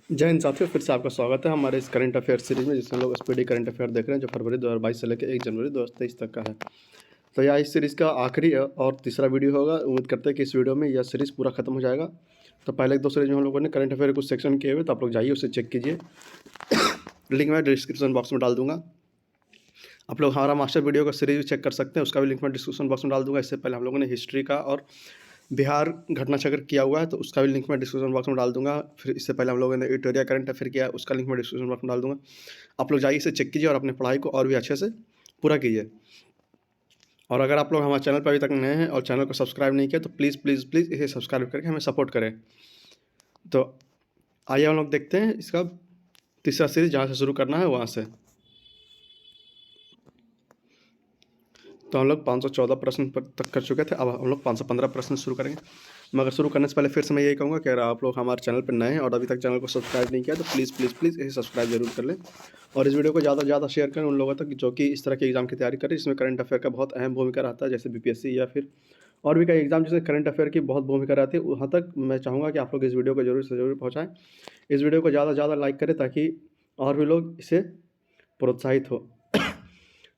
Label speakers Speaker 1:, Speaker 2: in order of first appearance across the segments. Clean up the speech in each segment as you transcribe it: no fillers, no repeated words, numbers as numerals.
Speaker 1: जय हिंद साथियों, फिर से आपका स्वागत है हमारे इस करंट अफेयर सीरीज में, जिसमें हम लोग स्पीडी करंट अफेयर देख रहे हैं जो फरवरी 2022 से लेकर 1 जनवरी 2023 तक का है। तो यह इस सीरीज़ का आखिरी और तीसरा वीडियो होगा। उम्मीद करते हैं कि इस वीडियो में यह सीरीज़ पूरा खत्म हो जाएगा। तो पहले 2 सीरीज में हम लोगों ने करंट अफेयर कुछ सेक्शन किए हुए, तो आप लोग जाइए उसे चेक कीजिए। लिंक मैं डिस्क्रिप्शन बॉक्स में डाल दूंगा। आप लोग हमारा मास्टर वीडियो का सीरीज भी चेक कर सकते हैं, उसका भी लिंक मैं डिस्क्रिप्शन बॉक्स में डाल दूंगा। इससे पहले हम लोगों ने हिस्ट्री का और बिहार घटना चक्र किया हुआ है, तो उसका भी लिंक मैं डिस्क्रिप्शन बॉक्स में डाल दूंगा। फिर इससे पहले हम लोगों ने इटोरिया करंट अफेयर किया है, उसका लिंक मैं डिस्क्रिप्शन बॉक्स में डाल दूंगा। आप लोग जाइए इसे चेक कीजिए और अपनी पढ़ाई को और भी अच्छे से पूरा कीजिए। और अगर आप लोग हमारे चैनल पर अभी तक नए हैं और चैनल को सब्सक्राइब नहीं किया तो प्लीज़ प्लीज़ प्लीज़ इसे सब्सक्राइब करके हमें सपोर्ट करें। तो आइए हम लोग देखते हैं इसका तीसरा सीरीज, जहाँ से शुरू करना है वहाँ से। तो हम लोग 514 प्रश्न तक कर चुके थे, अब हम लोग 515 प्रश्न शुरू करेंगे। मगर शुरू करने से पहले फिर से मैं यही कहूँगा कि अगर आप लोग हमारे चैनल पर नए हैं और अभी तक चैनल को सब्सक्राइब नहीं किया तो प्लीज़ प्लीज़ प्लीज़ इसे सब्सक्राइब जरूर कर लें और इस वीडियो को ज़्यादा से ज़्यादा शेयर करें उन लोगों तक जो कि इस तरह के एग्जाम की तैयारी करें, जिसमें करंट अफेयर का बहुत अहम भूमिका रहता है, जैसे बीपीएससी या फिर और भी कई एग्जाम जिसमें करंट अफेयर की बहुत भूमिका रहती है। वहाँ तक मैं चाहूँगा कि आप लोग इस वीडियो को जरूर से जरूर पहुँचाएँ। इस वीडियो को ज़्यादा से ज़्यादा लाइक करें ताकि और भी लोग इसे प्रोत्साहित हो।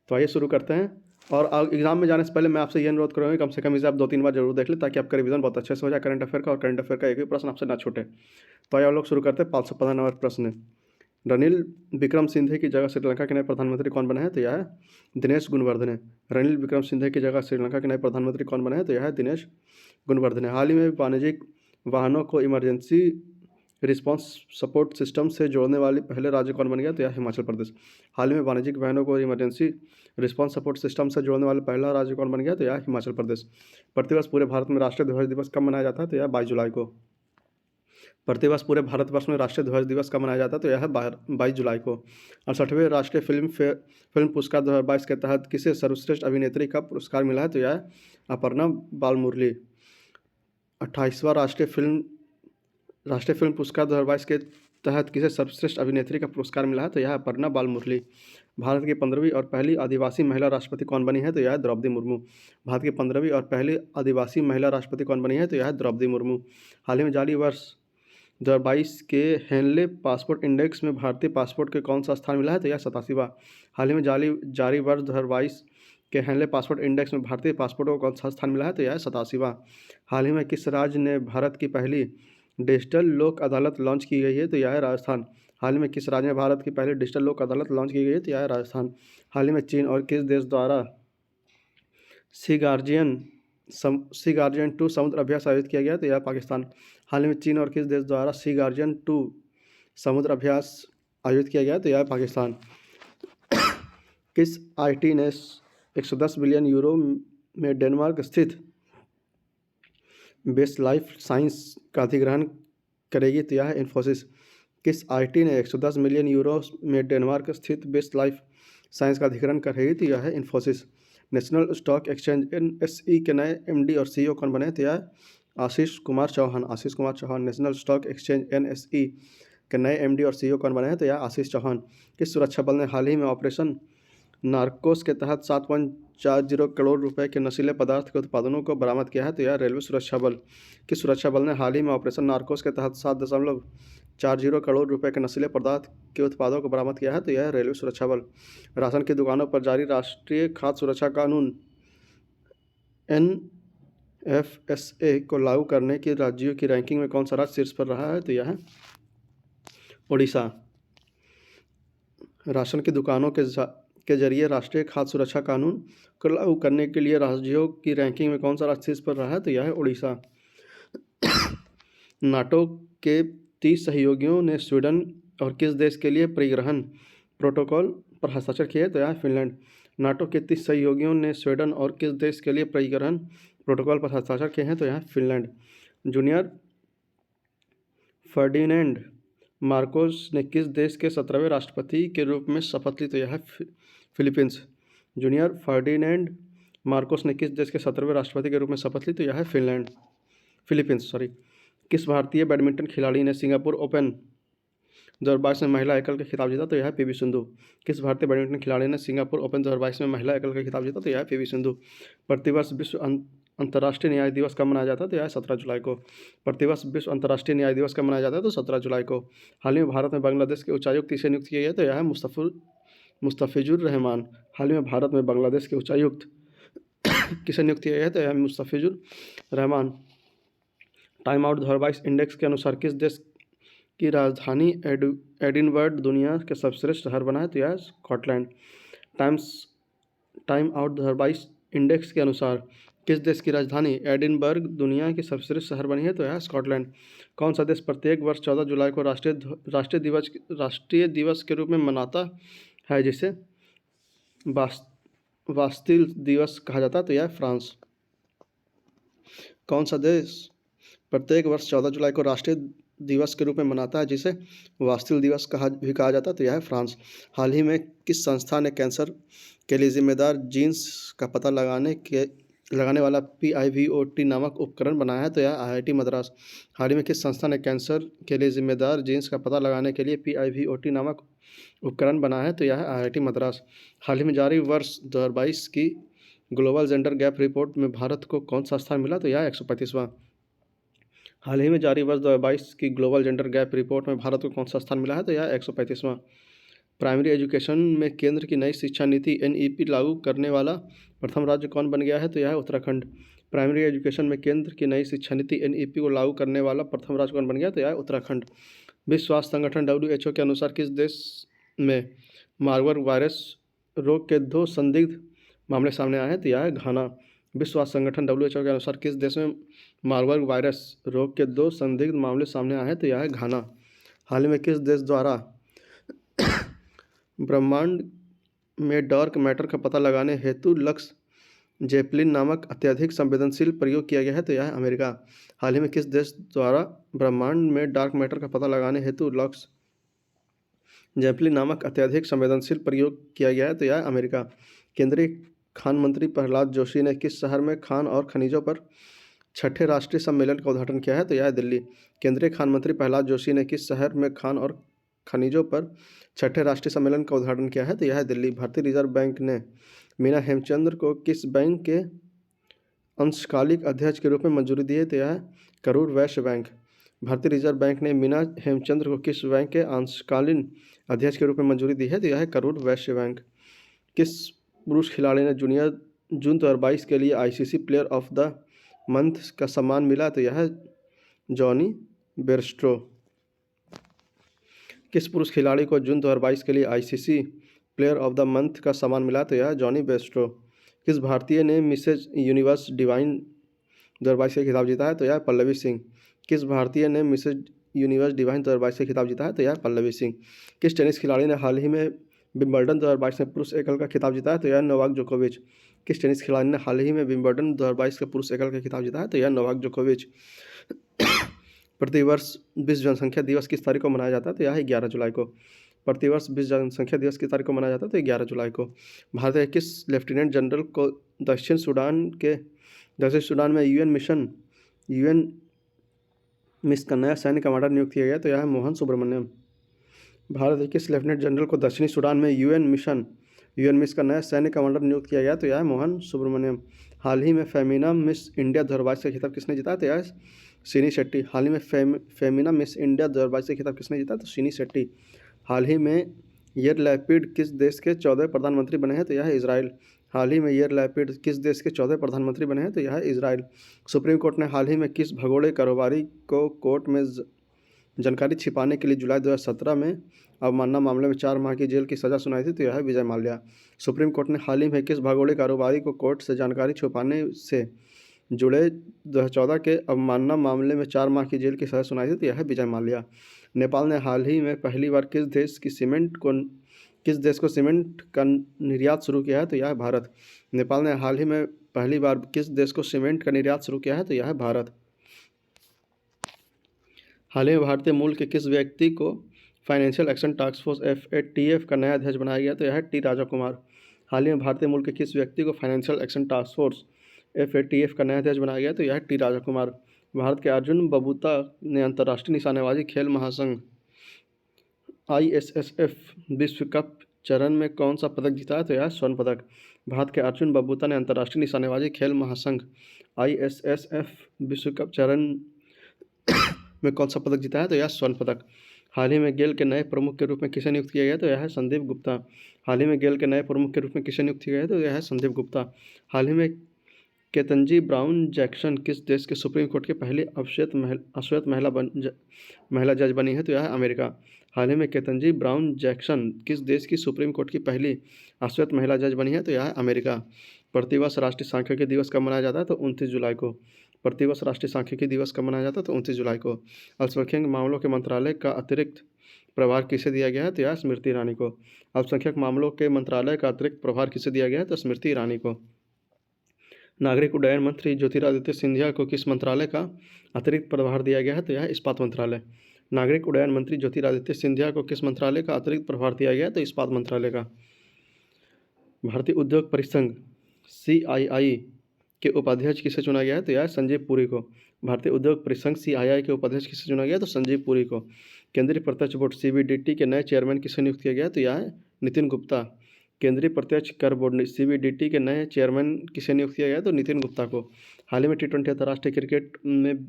Speaker 1: तो आइए शुरू करते हैं। और एग्जाम में जाने से पहले मैं आपसे ये अनुरोध करूँगा, कम से कम इसे आप 2-3 बार जरूर देख लें ताकि आपका रिवीजन बहुत अच्छे से हो जाए करंट अफेयर का, और करंट अफेयर का एक भी प्रश्न आपसे ना छूटे। तो आइए हम लोग शुरू करते हैं। 515 नंबर प्रश्न। रनिल विक्रमसिंघे की जगह श्रीलंका के नए प्रधानमंत्री कौन बने हैं? तो यह है दिनेश गुणवर्धने। रनिल विक्रमसिंघे की जगह श्रीलंका के नए प्रधानमंत्री कौन बने हैं? तो यह है दिनेश गुणवर्धने। हाल ही में वाणिज्यिक वाहनों को इमरजेंसी रिस्पांस सपोर्ट सिस्टम से जोड़ने वाली पहले राज्य कौन बन गया? तो यह हिमाचल प्रदेश। हाल ही में वाणिज्यिक वाहनों को इमरजेंसी रिस्पांस सपोर्ट सिस्टम से जोड़ने वाला पहला राज्य कौन बन गया? तो यह हिमाचल प्रदेश। प्रतिवर्ष पूरे भारत में राष्ट्रीय ध्वज दिवस कब मनाया जाता है? तो यह 22 जुलाई को। प्रतिवर्ष पूरे भारतवर्ष में राष्ट्रीय ध्वज दिवस कब मनाया जाता है? तो यह है 22 जुलाई को। 68वें राष्ट्रीय फिल्म पुरस्कार 2022 के तहत किसे सर्वश्रेष्ठ अभिनेत्री का पुरस्कार मिला है? तो यह है अपर्णा बालमुरली। 28वां राष्ट्रीय फिल्म पुरस्कार 2022 के तहत किसे सर्वश्रेष्ठ अभिनेत्री का पुरस्कार मिला है? तो यह है अपर्णा बालमुरली। भारत की 15वीं और पहली आदिवासी महिला राष्ट्रपति कौन बनी है? तो यह है द्रौपदी मुर्मू। भारत की 15वीं और पहली आदिवासी महिला राष्ट्रपति कौन बनी है? तो यह है द्रौपदी मुर्मू। हाल ही में जारी वर्ष 2022 के हेनले पासपोर्ट इंडेक्स में भारतीय पासपोर्ट के कौन सा स्थान मिला है? तो यह 87वां। हाल ही में जारी वर्ष 2022 के हेनले पासपोर्ट इंडेक्स में भारतीय पासपोर्ट को कौन सा स्थान मिला है? तो यह है 87वां। हाल ही में किस राज्य ने भारत की पहली डिजिटल लोक अदालत लॉन्च की गई है? तो यह है राजस्थान। हाल ही में किस राज्य में भारत की पहली डिजिटल लोक अदालत लॉन्च की गई है? तो यह है राजस्थान। हाल ही में चीन और किस देश द्वारा सी गार्जियन 2 समुद्र अभ्यास आयोजित किया गया? तो यह पाकिस्तान। हाल ही में चीन और किस देश द्वारा सी गार्जियन 2 समुद्र अभ्यास आयोजित किया गया? तो यह है पाकिस्तान। किस आईटी ने 110 बिलियन यूरो में डेनमार्क स्थित बेस्ट लाइफ साइंस का अधिग्रहण करेगी? तो यह है इन्फोसिस। किस आईटी ने 110 मिलियन यूरो में डेनमार्क स्थित बेस्ट लाइफ साइंस का अधिग्रहण करेगी? तो यह है Infosys. National stock exchange NSE के नए MD और CEO कौन बने? तो यह है Ashish Kumar Chauhan. National stock exchange NSE के नए MD और CEO कौन बने हैं? तो यह आशीष चौहान। किस सुरक्षा बल ने हाल ही में ऑपरेशन नार्कोस के तहत 7.40 करोड़ रुपए के नशीले पदार्थ के उत्पादनों को बरामद किया है? तो यह रेलवे सुरक्षा बल। किस सुरक्षा बल ने हाल ही में ऑपरेशन नार्कोस के तहत 7.40 करोड़ रुपए के नशीले पदार्थ के उत्पादों को बरामद किया है? तो यह रेलवे सुरक्षा बल। राशन की दुकानों पर जारी राष्ट्रीय खाद्य सुरक्षा कानून NFSA को लागू करने की राज्यों की रैंकिंग में कौन सा राज्य शीर्ष पर रहा है? तो यह है उड़ीसा। राशन की दुकानों के जरिए राष्ट्रीय खाद्य सुरक्षा कानून को लागू करने के लिए राज्यों की रैंकिंग में कौन सा राज्य शीर्ष पर रहा है? तो यह है उड़ीसा। नाटो के 30 सहयोगियों ने स्वीडन और किस देश के लिए परिग्रहण प्रोटोकॉल पर हस्ताक्षर किए? तो यह है फिनलैंड। नाटो के 30 सहयोगियों ने स्वीडन और किस देश के लिए परिग्रहण प्रोटोकॉल पर हस्ताक्षर किए हैं? तो यह है फिनलैंड। जूनियर फर्डिनेंड मार्कोस ने किस देश के 17वें राष्ट्रपति के रूप में शपथ ली? तो यह है फिलीपींस। जूनियर फर्डिनेंड मार्कोस ने किस देश के 17वें राष्ट्रपति के रूप में शपथ ली? तो यह है फिलीपींस। किस भारतीय बैडमिंटन खिलाड़ी ने सिंगापुर ओपन 2022 में महिला एकल का खिताब जीता? तो यह है PV सिंधु। किस भारतीय बैडमिंटन खिलाड़ी ने सिंगापुर ओपन 2022 में महिला एकल का खिताब जीता? तो यह है PV सिंधु। प्रतिवर्ष अंतर्राष्ट्रीय न्याय दिवस कब मनाया जाता है? तो यह है 17 जुलाई को। प्रतिवर्ष विश्व अंतर्राष्ट्रीय न्याय दिवस कब मनाया जाता है? तो 17 जुलाई को। हाल ही में भारत में बांग्लादेश के उच्चायुक्त किसे नियुक्त किया गया? तो यह है मुस्तफिजुर रहमान। हाल ही में भारत में बांग्लादेश के उच्चायुक्त किसे नियुक्त किया गया? तो यह है Mustafizur Rahman. Time out 2022 index के अनुसार किस देश की राजधानी एडिनबर्ग दुनिया के सर्वश्रेष्ठ शहर बना है? तो यह है स्कॉटलैंड। टाइम आउट 2022 इंडेक्स के अनुसार किस देश की राजधानी एडिनबर्ग दुनिया की सर्वश्रेष्ठ शहर बनी है? तो यह है स्कॉटलैंड। कौन सा देश प्रत्येक वर्ष 14 जुलाई को राष्ट्रीय दिवस के रूप में मनाता है, जिसे बास्तिल दिवस कहा जाता है? तो यह है फ्रांस। कौन सा देश प्रत्येक वर्ष 14 जुलाई को राष्ट्रीय दिवस के रूप में मनाता है, जिसे बास्तिल दिवस कहा जाता है? तो यह है फ्रांस। हाल ही में किस संस्था ने कैंसर के लिए जिम्मेदार जीन्स का पता लगाने वाला PIVOT नामक उपकरण बनाया है? तो यह IIT मद्रास। हाल ही में किस संस्था ने कैंसर के लिए जिम्मेदार जीन्स का पता लगाने के लिए PIVOT नामक उपकरण बनाया है? तो यह है IIT मद्रास। हाल ही में जारी वर्ष 2022 की ग्लोबल जेंडर गैप रिपोर्ट में भारत को कौन सा स्थान मिला? तो यह 135वां। हाल ही में जारी वर्ष 2022 की ग्लोबल जेंडर गैप रिपोर्ट में भारत को कौन सा स्थान मिला है? तो यह 135वां। प्राइमरी एजुकेशन में केंद्र की नई शिक्षा नीति NEP लागू करने वाला प्रथम राज्य कौन बन गया है? तो यह है उत्तराखंड। प्राइमरी एजुकेशन में केंद्र की नई शिक्षा नीति NEP को लागू करने वाला प्रथम राज्य कौन बन गया? तो यह है उत्तराखंड। विश्व स्वास्थ्य संगठन WHO के अनुसार किस देश में मार्बर्ग वायरस रोग के 2 संदिग्ध मामले सामने आए हैं? तो यह है घाना। विश्व स्वास्थ्य संगठन WHO के अनुसार किस देश में मार्बर्ग वायरस रोग के 2 संदिग्ध मामले सामने आए हैं? तो यह है घाना। हाल ही में किस देश द्वारा ब्रह्मांड में डार्क मैटर का पता लगाने हेतु लक्स जेपलिन नामक अत्यधिक संवेदनशील प्रयोग किया गया है? तो यह है अमेरिका। हाल ही में किस देश द्वारा ब्रह्मांड में डार्क मैटर का पता लगाने हेतु लक्स जेपलिन नामक अत्यधिक संवेदनशील प्रयोग किया गया है? तो यह है अमेरिका। केंद्रीय खान मंत्री प्रहलाद जोशी ने किस शहर में खान और खनिजों पर 6ठे राष्ट्रीय सम्मेलन का उद्घाटन किया है? तो यह है दिल्ली। केंद्रीय खान मंत्री प्रहलाद जोशी ने किस शहर में खान और खनिजों पर 6ठे राष्ट्रीय सम्मेलन का उद्घाटन किया है? तो यह है दिल्ली। भारतीय रिजर्व बैंक ने मीना हेमचंद्र को किस बैंक के अंशकालिक अध्यक्ष के रूप में मंजूरी दी है? तो यह है करूर वैश्य बैंक। भारतीय रिजर्व बैंक ने मीना हेमचंद्र को किस बैंक के अंशकालीन अध्यक्ष के रूप में मंजूरी दी है? तो यह है करूर वैश्य बैंक। किस पुरुष खिलाड़ी ने जून 2022 के लिए ICC player of the month का सम्मान मिला? तो यह है जॉनी बेयरस्टो। किस पुरुष खिलाड़ी को जून 2022 के लिए ICC player of the month का सम्मान मिला? तो यह है जॉनी बेयरस्टो। किस भारतीय ने मिसेज यूनिवर्स डिवाइन 2022 का खिताब जीता है? तो यह है पल्लवी सिंह। किस भारतीय ने मिसेज यूनिवर्स डिवाइन 2022 का खिताब जीता है? तो यह है पल्लवी सिंह। किस टेनिस खिलाड़ी ने हाल ही में विंबलडन 2022 में पुरुष एकल का खिताब जीता है? तो यह नोवाक जोकोविच। किस टेनिस खिलाड़ी ने हाल ही में विंबलडन 2022 के पुरुष एकल का खिताब जीता है? तो यह नोवाक जोकोविच। प्रतिवर्ष विश्व जनसंख्या दिवस किस तारीख को मनाया जाता है? तो यह है 11 जुलाई को। प्रतिवर्ष विश्व जनसंख्या दिवस किस तारीख को मनाया जाता है? तो 11 जुलाई को। भारत के किस लेफ्टिनेंट जनरल को दक्षिण सूडान में UN मिस का नया सैन्य कमांडर नियुक्त किया गया? तो यह है मोहन सुब्रमण्यम। भारत के किस लेफ्टिनेंट जनरल को दक्षिणी सूडान में UN मिस का नया सैन्य कमांडर नियुक्त किया गया? तो यह है मोहन सुब्रमण्यम। हाल ही में फेमिना मिस इंडिया 2022 का खिताब किसने जीता? तो यह है सिनी शेट्टी। हाल ही में फेमिना मिस इंडिया 2022 का खिताब किसने जीता? तो सिनी शेट्टी। हाल ही में यार लैपिड किस देश के 14वें प्रधानमंत्री बने हैं? तो यह है इजराइल। हाल ही में यार लैपिड किस देश के 14वें प्रधानमंत्री बने हैं? तो यह है इजराइल। सुप्रीम कोर्ट ने हाल ही में किस भगोड़े कारोबारी को कोर्ट में जानकारी छिपाने के लिए जुलाई 2017 में अवमानना मामले में 4 माह की जेल की सज़ा सुनाई थी? तो यह है विजय माल्या। सुप्रीम कोर्ट ने हाल ही में किस भगोड़े कारोबारी को कोर्ट से जानकारी छुपाने से जुड़े 2014 के अवमानना मामले में 4 माह की जेल की सज़ा सुनाई थी? तो यह है विजय माल्या। नेपाल ने हाल ही में पहली बार किस देश को सीमेंट का निर्यात शुरू किया है? तो यह है भारत। नेपाल ने हाल ही में पहली बार किस देश को सीमेंट का निर्यात शुरू किया है? तो यह है भारत। हाल ही में भारतीय मूल के किस व्यक्ति को financial action task force FATF का नया अध्यक्ष बनाया गया? तो यह है T राजा कुमार। हाल ही में भारतीय मूल के किस व्यक्ति को financial action task force FATF का नया अध्यक्ष बनाया गया? तो यह है T राजा कुमार। भारत के अर्जुन बबूता ने अंतर्राष्ट्रीय निशानेबाजी खेल महासंघ ISSF विश्व कप चरण में कौन सा पदक जीता है? तो यह स्वर्ण पदक। भारत के अर्जुन बबूता ने अंतर्राष्ट्रीय निशानेबाजी खेल महासंघ ISSF विश्व कप चरण में कौन सा पदक जीता है? तो यह स्वर्ण पदक। हाल ही में गेल के नए प्रमुख के रूप में किसे नियुक्त किया गया? तो यह है संदीप गुप्ता। हाल ही में गेल के नए प्रमुख के रूप में किसे नियुक्त किया गया? तो यह है संदीप गुप्ता। हाल ही में केतनजी ब्राउन जैक्सन किस देश के सुप्रीम कोर्ट की पहली अश्वेत महिला जज बनी है? तो यह है अमेरिका। हाल ही में केतनजी ब्राउन जैक्सन किस देश की सुप्रीम कोर्ट की पहली अश्वेत महिला जज बनी है? तो यह है अमेरिका। प्रतिवर्ष राष्ट्रीय सांख्यिकी दिवस कब मनाया जाता है? तो 29 जुलाई को। प्रतिवर्ष राष्ट्रीय सांख्यिकी दिवस कब मनाया जाता है? तो 29 जुलाई को। अल्पसंख्यक मामलों के मंत्रालय का अतिरिक्त प्रभार किसे दिया गया है? तो यह स्मृति ईरानी को। अल्पसंख्यक मामलों के मंत्रालय का अतिरिक्त प्रभार किसे दिया गया है? तो स्मृति ईरानी को। नागरिक उड्डयन मंत्री ज्योतिरादित्य सिंधिया को किस मंत्रालय का अतिरिक्त प्रभार दिया गया है? तो यह इस्पात मंत्रालय। नागरिक उड्डयन मंत्री ज्योतिरादित्य सिंधिया को किस मंत्रालय का अतिरिक्त प्रभार दिया गया है? तो इस्पात मंत्रालय का। भारतीय उद्योग परिसंघ CII के उपाध्यक्ष किसे चुना गया है? तो यह संजीव पुरी को। भारतीय उद्योग परिसंघ CII के उपाध्यक्ष किसे चुना गया? तो संजीव पुरी को। केंद्रीय प्रत्यक्ष बोर्ड CBDT के नए चेयरमैन किसे नियुक्त किया गया? तो यह है नितिन गुप्ता। केंद्रीय प्रत्यक्ष कर बोर्ड CBDT के नए चेयरमैन किसे नियुक्त किया गया? तो नितिन गुप्ता को। हाल ही में T20 अंतर्राष्ट्रीय क्रिकेट में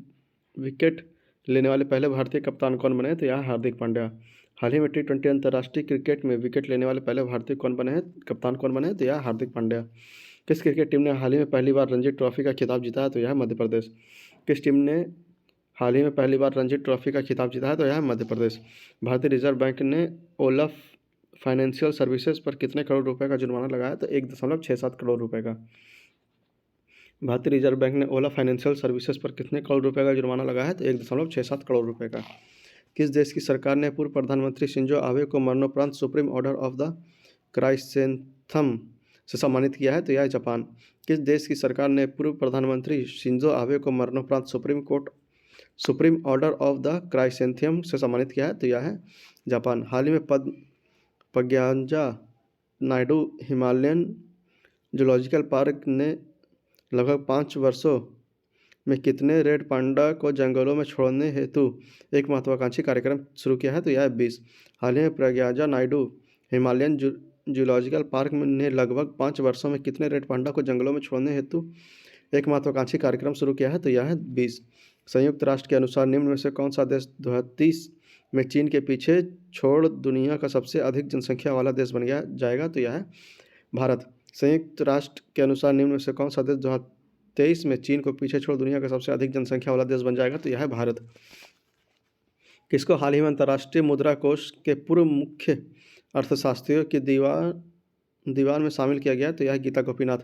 Speaker 1: विकेट लेने वाले पहले भारतीय कप्तान कौन बने? तो यह हार्दिक पांड्या। हाल ही में T20 अंतर्राष्ट्रीय क्रिकेट में विकेट लेने वाले पहले भारतीय कौन बने हैं? कप्तान कौन बने? तो यह हार्दिक पांड्या। किस क्रिकेट टीम ने हाल ही में पहली बार रणजी ट्रॉफी का खिताब जीता है? तो यह मध्य प्रदेश। किस टीम ने हाल ही में पहली बार रणजी ट्रॉफी का खिताब जीता है? तो यह मध्य प्रदेश। भारतीय रिजर्व बैंक ने ओला फाइनेंशियल सर्विसेज पर कितने करोड़ रुपए का जुर्माना लगाया? तो 1.67 करोड़ रुपए का। भारतीय रिजर्व बैंक ने ओला फाइनेंशियल सर्विसेज पर कितने करोड़ रुपए का जुर्माना लगाया है? तो 1.67 करोड़ रुपए का। किस देश की सरकार ने पूर्व प्रधानमंत्री शिंजो आबे को मरणोपरांत सुप्रीम ऑर्डर ऑफ द क्राइसेंथम से सम्मानित किया है? तो यह है जापान। किस देश की सरकार ने पूर्व प्रधानमंत्री शिंजो आबे को मरणोपरांत सुप्रीम ऑर्डर ऑफ द क्राइसेंथियम से सम्मानित किया है? तो यह है जापान। हाल ही में प्रज्ञांजा नायडू हिमालयन जूलॉजिकल पार्क ने लगभग 5 वर्षों में कितने रेड पांडा को जंगलों में छोड़ने हेतु एक महत्वाकांक्षी कार्यक्रम शुरू किया है? तो यह है 20। हाल ही में प्रज्ञांजा नायडू हिमालयन जूलॉजिकल पार्क ने लगभग 5 वर्षों में कितने रेड पांडा को जंगलों में छोड़ने हेतु एक महत्वाकांक्षी कार्यक्रम शुरू किया है? तो यह है 20। संयुक्त राष्ट्र के अनुसार निम्न में से कौन सा देश 2030 में चीन के पीछे छोड़ दुनिया का सबसे अधिक जनसंख्या वाला देश बन जाएगा? तो यह है भारत। संयुक्त राष्ट्र के अनुसार निम्न में से कौन सा देश 2023 में चीन को पीछे छोड़ दुनिया का सबसे अधिक जनसंख्या वाला देश बन जाएगा? तो यह है भारत। किसको हाल ही में अंतर्राष्ट्रीय मुद्रा कोष के पूर्व मुख्य अर्थशास्त्रियों की दीवार में शामिल किया गया? तो यह है गीता गोपीनाथ।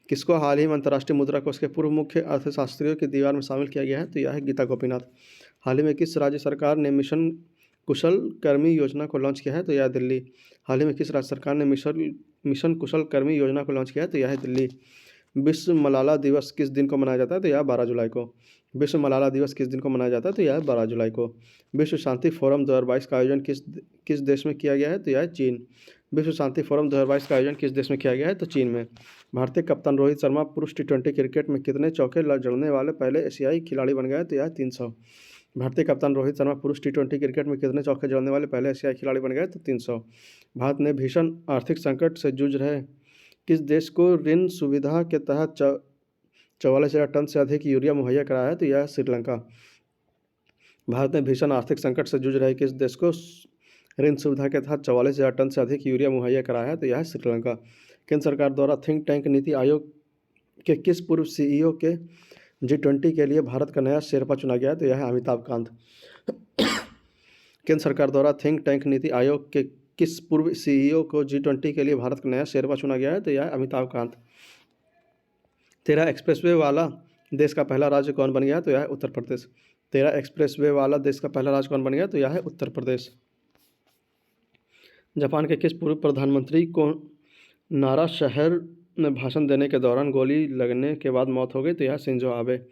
Speaker 1: किसको हाल ही में अंतर्राष्ट्रीय मुद्रा कोष के पूर्व मुख्य अर्थशास्त्रियों की दीवार में शामिल किया गया है? तो यह है गीता गोपीनाथ। हाल ही में किस राज्य सरकार ने मिशन कुशल कर्मी योजना को लॉन्च किया है? तो यह है दिल्ली। हाल ही में किस राज्य सरकार ने मिशन कुशल कर्मी योजना को लॉन्च किया है? तो यह है दिल्ली। विश्व मलाला दिवस किस दिन को मनाया जाता है? तो यह 12 जुलाई को। विश्व मलाला दिवस किस दिन को मनाया जाता है? तो यह है 12 जुलाई को। विश्व शांति फोरम 2022 का आयोजन किस देश में किया गया है? तो यह है चीन। विश्व शांति फोरम 2022 का आयोजन किस देश में किया गया है? तो चीन में। भारतीय कप्तान रोहित शर्मा पुरुष T20 क्रिकेट में कितने चौके जड़ने वाले पहले एशियाई खिलाड़ी बन गए? तो यह 300। भारतीय कप्तान रोहित शर्मा पुरुष T20 क्रिकेट में कितने चौके जड़ने वाले पहले एशियाई खिलाड़ी बन गए? तो 300। भारत ने भीषण आर्थिक संकट से जूझ रहे किस देश को ऋण सुविधा के तहत 44,000 टन से अधिक यूरिया मुहैया कराया है? तो यह है श्रीलंका। भारत ने भीषण आर्थिक संकट से जूझ रहे किस देश को ऋण सुविधा के तहत 44,000 टन से अधिक यूरिया मुहैया कराया है? तो यह है श्रीलंका। केंद्र सरकार द्वारा थिंक टैंक नीति आयोग के किस पूर्व CEO के G20 के लिए भारत का नया शेरपा चुना गया है? तो यह है अमिताभ कांत। केंद्र सरकार द्वारा थिंक टैंक नीति आयोग के किस पूर्व CEO को G20 के लिए भारत का नया शेरपा चुना गया है? तो यह है अमिताभ कांत। 13 एक्सप्रेसवे वाला देश का पहला राज्य कौन बन गया? तो यह है उत्तर प्रदेश। 13 एक्सप्रेसवे वाला देश का पहला राज्य कौन बन गया? तो यह है उत्तर प्रदेश। जापान के किस पूर्व प्रधानमंत्री को नारा शहर में भाषण देने के दौरान गोली लगने के बाद मौत हो गई? तो यह शिंजो आबे।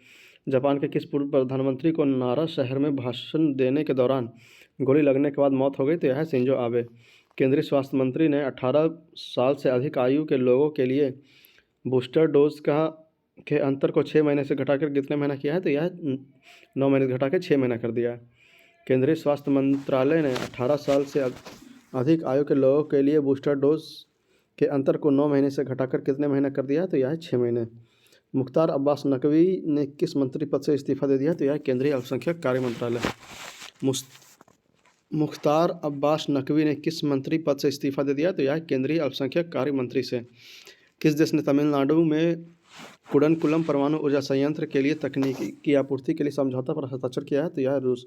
Speaker 1: जापान के किस पूर्व प्रधानमंत्री को नारा शहर में भाषण देने के दौरान गोली लगने के बाद मौत हो गई? तो यह है शिंजो आबे। केंद्रीय स्वास्थ्य मंत्री ने 18 साल से अधिक आयु के लोगों के लिए बूस्टर डोज के अंतर को 6 महीने से घटाकर कितने महीना किया है? तो यह 9 महीने से घटाकर 6 महीना कर दिया है। केंद्रीय स्वास्थ्य मंत्रालय ने 18 साल से अधिक आयु के लोगों के लिए बूस्टर डोज के अंतर को 9 महीने से घटाकर कितने महीने कर दिया है? तो यह है 6 महीने। मुख्तार अब्बास नकवी ने किस मंत्री पद से इस्तीफा दे दिया? तो यह है केंद्रीय अल्पसंख्यक कार्य मंत्रालय। मुख्तार अब्बास नकवी ने किस मंत्री पद से इस्तीफा दे दिया? तो यह है केंद्रीय अल्पसंख्यक कार्य मंत्री से। किस देश ने तमिलनाडु में कुडनकुलम परमाणु ऊर्जा संयंत्र के लिए तकनीकी की आपूर्ति के लिए समझौता पर हस्ताक्षर किया है? तो यह है रूस।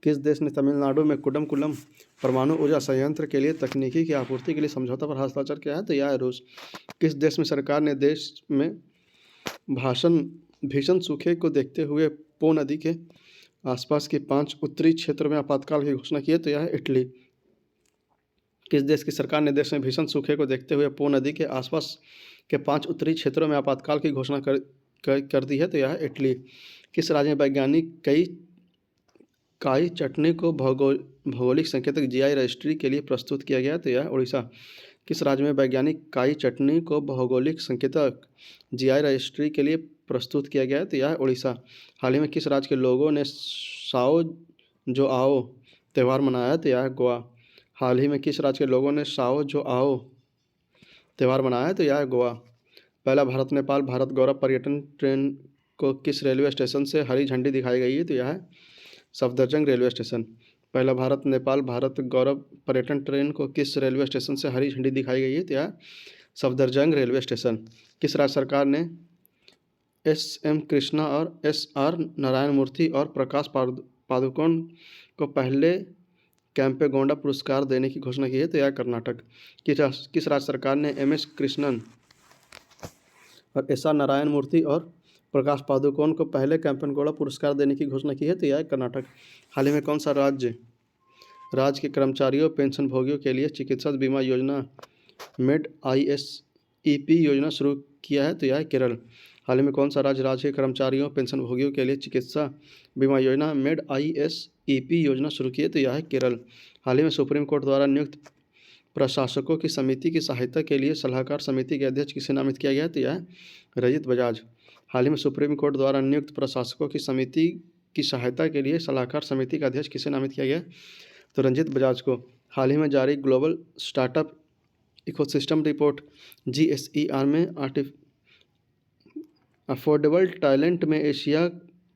Speaker 1: किस देश ने तमिलनाडु में कुडनकुलम परमाणु ऊर्जा संयंत्र के लिए तकनीकी की आपूर्ति के लिए समझौता पर हस्ताक्षर किया है? तो यह है रूस। किस देश में सरकार ने देश में भीषण सूखे को देखते हुए पो नदी के आसपास के 5 उत्तरी क्षेत्रों में आपातकाल की घोषणा की है? तो यह है इटली। किस देश की सरकार ने देश में भीषण सूखे को देखते हुए पो नदी के आसपास के 5 उत्तरी क्षेत्रों में आपातकाल की घोषणा कर दी है? तो यह है इटली। किस राज्य में वैज्ञानिक काई चटनी को भौगोलिक संकेतक जीआई रजिस्ट्री के लिए प्रस्तुत किया गया? तो यह है उड़ीसा। किस राज्य में वैज्ञानिक काई चटनी को भौगोलिक संकेतक जीआई रजिस्ट्री के लिए प्रस्तुत किया गया है? तो यह है उड़ीसा। हाल ही में किस राज्य के लोगों ने साओ जो आओ त्यौहार मनाया है? तो यह है गोवा। हाल ही में किस राज्य के लोगों ने साओ जो आओ त्यौहार मनाया है? तो यह है गोवा। पहला भारत नेपाल भारत गौरव पर्यटन ट्रेन को किस रेलवे स्टेशन से हरी झंडी दिखाई गई है? तो यह है सफदरजंग रेलवे स्टेशन। पहला भारत नेपाल भारत गौरव पर्यटन ट्रेन को किस रेलवे स्टेशन से हरी झंडी दिखाई गई है? तो यह सफदरजंग रेलवे स्टेशन। किस राज्य सरकार ने एस.एम. कृष्णा और एस.आर. नारायण मूर्ति और प्रकाश पादुकोण को पहले कैंपेगौड़ा पुरस्कार देने की घोषणा की है? तो यह कर्नाटक। किस राज्य सरकार ने एम.एस. कृष्णन और एस.आर. नारायण मूर्ति और प्रकाश पादुकोण को पहले कैंपेगौड़ा पुरस्कार देने की घोषणा की है? तो यह है कर्नाटक। हाल ही में कौन सा राज्य के कर्मचारियों पेंशनभोगियों के लिए चिकित्सा बीमा योजना मेड ISEP योजना शुरू किया है? तो यह है केरल। हाल ही में कौन सा राज्य के कर्मचारियों पेंशनभोगियों के लिए चिकित्सा बीमा योजना मेड ISEP योजना शुरू की है? तो यह है केरल। हाल ही में सुप्रीम कोर्ट द्वारा नियुक्त प्रशासकों की समिति की सहायता के लिए सलाहकार समिति के अध्यक्ष किसे नामित किया गया? तो यह है रजित बजाज। हाल ही में सुप्रीम कोर्ट द्वारा नियुक्त प्रशासकों की समिति की सहायता के लिए सलाहकार समिति का अध्यक्ष किसे नामित किया गया? तो रंजित बजाज को। हाल ही में जारी global startup ecosystem report GSER में अफोर्डेबल टैलेंट में एशिया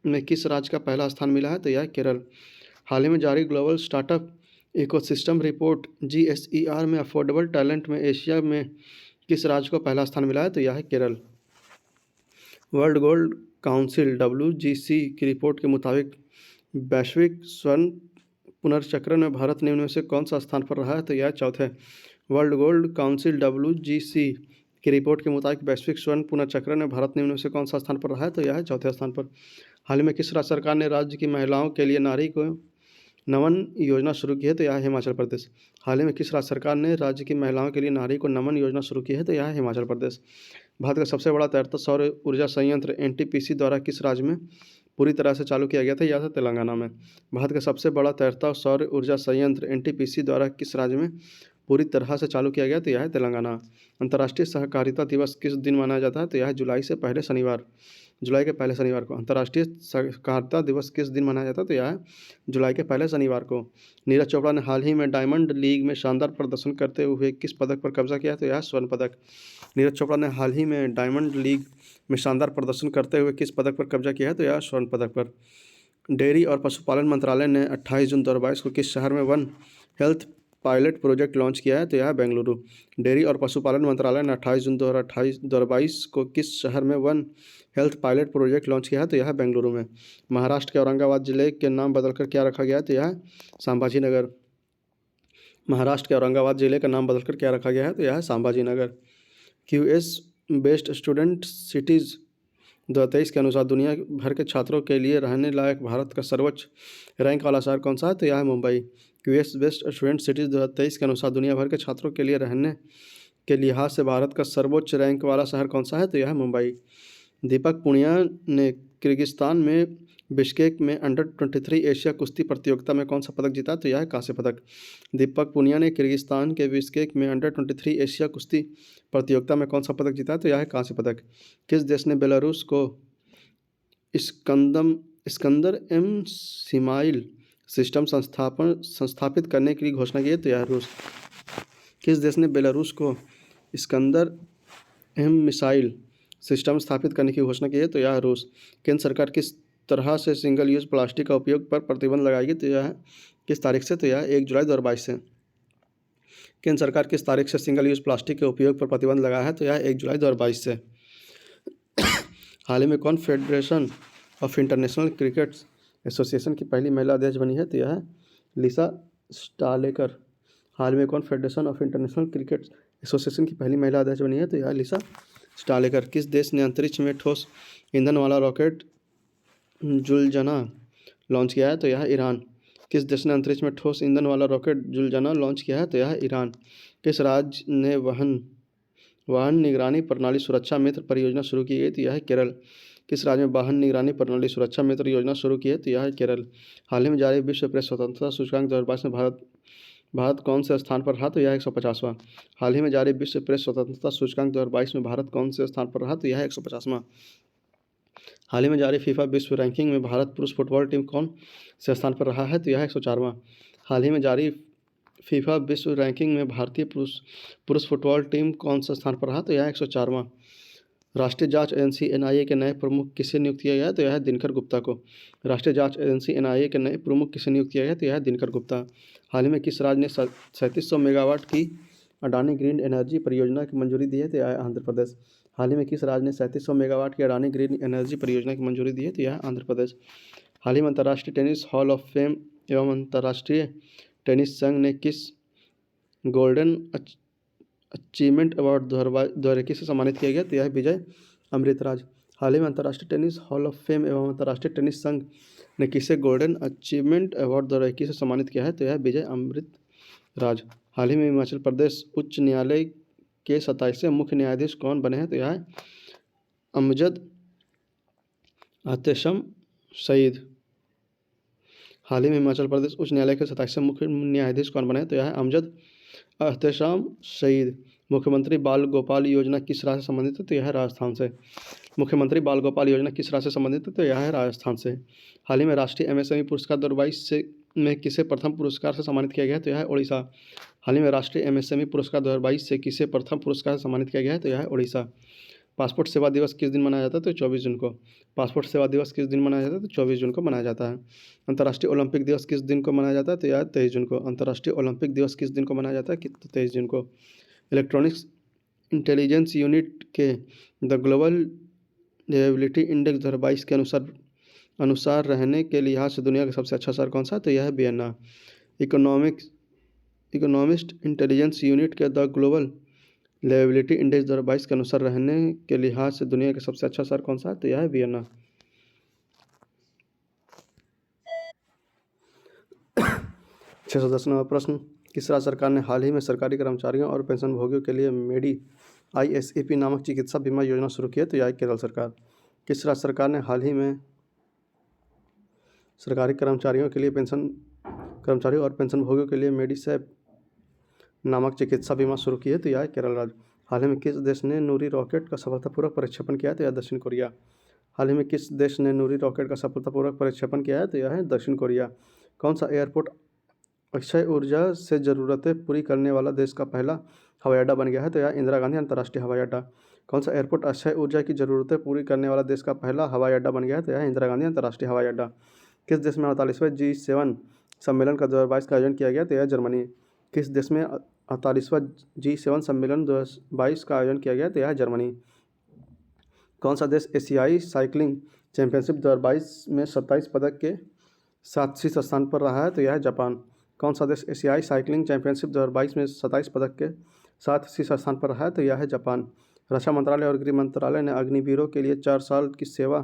Speaker 1: में किस राज्य का पहला स्थान मिला है? तो यह केरल। हाल ही में जारी global startup ecosystem report GSER में अफोर्डेबल टैलेंट में एशिया में किस राज्य को पहला स्थान मिला है? तो यह है Kerala. World gold council WGC की रिपोर्ट के मुताबिक वैश्विक स्वर्ण पुनर्चक्रण में भारत निम्न में से कौन सा स्थान पर रहा है? तो यह चौथे। वर्ल्ड गोल्ड काउंसिल WGC की रिपोर्ट के मुताबिक वैश्विक स्वर्ण पुनर्चक्रण में भारत निम्न में से कौन सा स्थान पर रहा है? तो यह है चौथे स्थान पर। हाल ही में किस राज्य सरकार ने राज्य की महिलाओं के लिए नारी को नमन योजना शुरू की है? तो यह है हिमाचल प्रदेश। हाल ही में किस राज्य सरकार ने राज्य की महिलाओं के लिए नारी को नमन योजना शुरू की है? तो यह है हिमाचल प्रदेश। भारत का सबसे बड़ा तैरता सौर ऊर्जा संयंत्र NTPC द्वारा किस राज्य में पूरी तरह से चालू किया गया था? यह था तेलंगाना में। भारत का सबसे बड़ा तैरता सौर ऊर्जा संयंत्र NTPC द्वारा किस राज्य में पूरी तरह से चालू किया गया? तो यह है तेलंगाना। अंतर्राष्ट्रीय सहकारिता दिवस किस दिन मनाया जाता है? तो यह है जुलाई के पहले शनिवार को। अंतर्राष्ट्रीय सहकारिता दिवस किस दिन मनाया जाता है? तो यह है जुलाई के पहले शनिवार को। नीरज चोपड़ा ने हाल ही में डायमंड लीग में शानदार प्रदर्शन करते हुए किस पदक पर कब्जा किया? तो यह है स्वर्ण पदक। नीरज चोपड़ा ने हाल ही में डायमंड लीग में शानदार प्रदर्शन करते हुए किस पदक पर कब्जा किया है? तो यह स्वर्ण पदक पर। डेयरी और पशुपालन मंत्रालय ने 28 जून 2022 को किस शहर में one health pilot project launch किया है? तो यह है बेंगलुरु। डेयरी और पशुपालन मंत्रालय ने 28 जून 2022 को किस शहर में one health pilot project launch किया है? तो यह है बेंगलुरु में। महाराष्ट्र के औरंगाबाद जिले के नाम बदलकर क्या रखा गया है? तो यह है संभाजी नगर। महाराष्ट्र के औरंगाबाद जिले का नाम बदलकर क्या रखा गया है? तो यह है Sambhaji Nagar. QS best student cities 2023 के अनुसार दुनिया भर के छात्रों के लिए रहने लायक भारत का सर्वोच्च रैंक वाला शहर कौन सा है? तो यह है Mumbai. QS best student cities 2023 के अनुसार दुनिया भर के छात्रों के लिए रहने के लिहाज से भारत का सर्वोच्च रैंक वाला शहर कौन सा है? तो यह है मुंबई। दीपक पुनिया ने किर्गिस्तान में बिश्केक में अंडर-23 एशिया कुश्ती प्रतियोगिता में कौन सा पदक जीता? तो यह है कांस्य पदक। दीपक पुनिया ने किर्गिस्तान के बिश्केक में अंडर-23 एशिया कुश्ती प्रतियोगिता में कौन सा पदक जीता? तो यह है कांस्य पदक। किस देश ने बेलारूस को इस्कंदर M सिमाइल सिस्टम संस्थापित करने की घोषणा की है? तो यह रूस। किस देश ने बेलारूस को इस्कंदर एम मिसाइल सिस्टम स्थापित करने की घोषणा की है? तो यह है रूस। केंद्र सरकार किस तरह से सिंगल यूज प्लास्टिक का उपयोग पर प्रतिबंध लगाएगी? तो यह है किस तारीख से? तो यह 1 जुलाई 2022 से। केंद्र सरकार किस तारीख से सिंगल यूज प्लास्टिक के उपयोग पर प्रतिबंध लगाया है? तो यह 1 जुलाई 2022 से। हाल ही में कौन federation of international cricket association की पहली महिला अध्यक्ष बनी है? तो यह है लिसा स्टालेकर। हाल में कौन federation of international cricket association की पहली महिला अध्यक्ष बनी है? तो यह लिसा स्टालेकर। किस देश ने अंतरिक्ष में ठोस ईंधन वाला रॉकेट जुलजना लॉन्च किया है? तो यह ईरान। किस देश ने अंतरिक्ष में ठोस ईंधन वाला रॉकेट जुलजना लॉन्च किया है? तो यह ईरान। किस राज्य ने वाहन निगरानी प्रणाली सुरक्षा मित्र परियोजना शुरू की है? तो यह है केरल। किस राज्य में वाहन निगरानी प्रणाली सुरक्षा मित्र योजना शुरू की है? तो यह है केरल। हाल ही में जारी विश्व प्रेस स्वतंत्रता सूचकांक 2022 में भारत कौन से स्थान पर रहा? तो यह 150वां। हाल ही में जारी विश्व प्रेस स्वतंत्रता सूचकांक 2022 में भारत कौन से स्थान पर रहा? तो यह 150वां। हाल ही में जारी फीफा विश्व रैंकिंग में भारत पुरुष फुटबॉल टीम कौन से स्थान पर रहा है? तो यह 104वां। हाल ही में जारी फीफा विश्व रैंकिंग में भारतीय पुरुष फुटबॉल टीम कौन सा स्थान पर रहा? तो यह 104वां। राष्ट्रीय जांच एजेंसी एनआईए के नए प्रमुख किसे नियुक्त किया गया है? तो यह है दिनकर गुप्ता को। राष्ट्रीय जांच एजेंसी एनआईए के नए प्रमुख किसे नियुक्त किया गया है? तो यह है दिनकर गुप्ता। हाल ही में किस राज्य ने 3700 मेगावाट की अडानी ग्रीन एनर्जी परियोजना की मंजूरी दी है? तो यह है आंध्र प्रदेश। हाल ही में किस राज्य ने 3700 मेगावाट की अडानी ग्रीन एनर्जी परियोजना की मंजूरी दी है? तो यह है आंध्र प्रदेश। हाल ही में अंतर्राष्ट्रीय टेनिस हॉल ऑफ फेम एवं अंतर्राष्ट्रीय टेनिस संघ ने किस गोल्डन अचीवमेंट अवार्ड द्वारा किसे सम्मानित किया गया? तो यह है विजय अमृतराज। हाल ही में अंतर्राष्ट्रीय टेनिस हॉल ऑफ फेम एवं अंतर्राष्ट्रीय टेनिस संघ ने किसे गोल्डन अचीवमेंट अवार्ड द्वारा किसे सम्मानित किया है? तो यह है विजय अमृतराज। हाल ही में हिमाचल प्रदेश उच्च न्यायालय के 27वें मुख्य न्यायाधीश कौन बने हैं? तो यह है अमजद एहतेशाम सईद। हाल ही में हिमाचल प्रदेश उच्च न्यायालय के 27वें मुख्य न्यायाधीश कौन बने हैं? तो यह है अमजद एहतेशाम सईद। मुख्यमंत्री बाल गोपाल योजना किस राज्य से संबंधित है? तो यह है राजस्थान से। मुख्यमंत्री बाल गोपाल योजना किस राज्य से संबंधित है? तो यह है राजस्थान से। हाल ही में राष्ट्रीय एमएसएमई पुरस्कार 2022 से में किसे प्रथम पुरस्कार से सम्मानित किया गया है? तो यह है ओडिशा। हाल ही में राष्ट्रीय एमएसएमई पुरस्कार 2022 से किसे प्रथम पुरस्कार से सम्मानित किया गया है? तो यह है ओडिशा। पासपोर्ट सेवा दिवस किस दिन मनाया जाता है? तो 24 जून को। पासपोर्ट सेवा दिवस किस दिन मनाया जाता है? तो 24 जून को मनाया जाता है। अंतर्राष्ट्रीय ओलंपिक दिवस किस दिन को मनाया जाता है? तो यह 23 जून को। अंतर्राष्ट्रीय ओलंपिक दिवस किस दिन को मनाया जाता है? तो 23 जून को। इलेक्ट्रॉनिक्स इंटेलिजेंस यूनिट के द ग्लोबल लिवेबिलिटी इंडेक्स 2022 के अनुसार रहने के लिहाज से दुनिया का सबसे अच्छा शहर कौन सा है? तो यह है वियना। इकोनॉमिस्ट इंटेलिजेंस यूनिट के द ग्लोबल लिवेबिलिटी इंडेक्स 2022 के अनुसार रहने के लिहाज से दुनिया का सबसे अच्छा शहर कौन सा है? तो यह है वियना। 610वां प्रश्न, किस राज्य सरकार ने हाल ही में सरकारी कर्मचारियों और पेंशनभोगियों के लिए मेडी ISAP नामक चिकित्सा बीमा योजना शुरू की है? तो यह है केरल सरकार। किस राज्य सरकार ने हाल ही में सरकारी कर्मचारियों और पेंशनभोगियों के लिए मेडिसैप नामक चिकित्सा बीमा शुरू की है? तो यह है केरल राज्य। हाल ही में किस देश ने नूरी रॉकेट का सफलतापूर्वक प्रक्षेपण किया है? तो यह दक्षिण कोरिया। हाल ही में किस देश ने नूरी रॉकेट का सफलतापूर्वक प्रक्षेपण किया है? तो यह है दक्षिण कोरिया। कौन सा एयरपोर्ट अक्षय ऊर्जा से ज़रूरतें पूरी करने वाला देश का पहला हवाई अड्डा बन गया है? तो यह इंदिरा गांधी अंतर्राष्ट्रीय हवाई अड्डा। कौन सा एयरपोर्ट अक्षय ऊर्जा की ज़रूरतें पूरी करने वाला देश का पहला हवाई अड्डा बन गया है? तो यह इंदिरा गांधी अंतर्राष्ट्रीय हवाई अड्डा। किस देश में 48वें G7 सम्मेलन का 2022 का आयोजन किया गया? तो यह जर्मनी। किस देश में 48वां G7 सम्मेलन 2022 का आयोजन किया गया? तो यह जर्मनी। कौन सा देश एशियाई साइकिलिंग चैंपियनशिप 2022 में 27 पदक के साथ शीर्ष स्थान पर रहा है? तो यह है जापान। कौन सा देश एशियाई साइकिलिंग चैंपियनशिप 2022 में 27 पदक के साथ शीर्ष स्थान पर रहा है? तो यह है जापान। रक्षा मंत्रालय और गृह मंत्रालय ने अग्निवीरों के लिए 4 साल की सेवा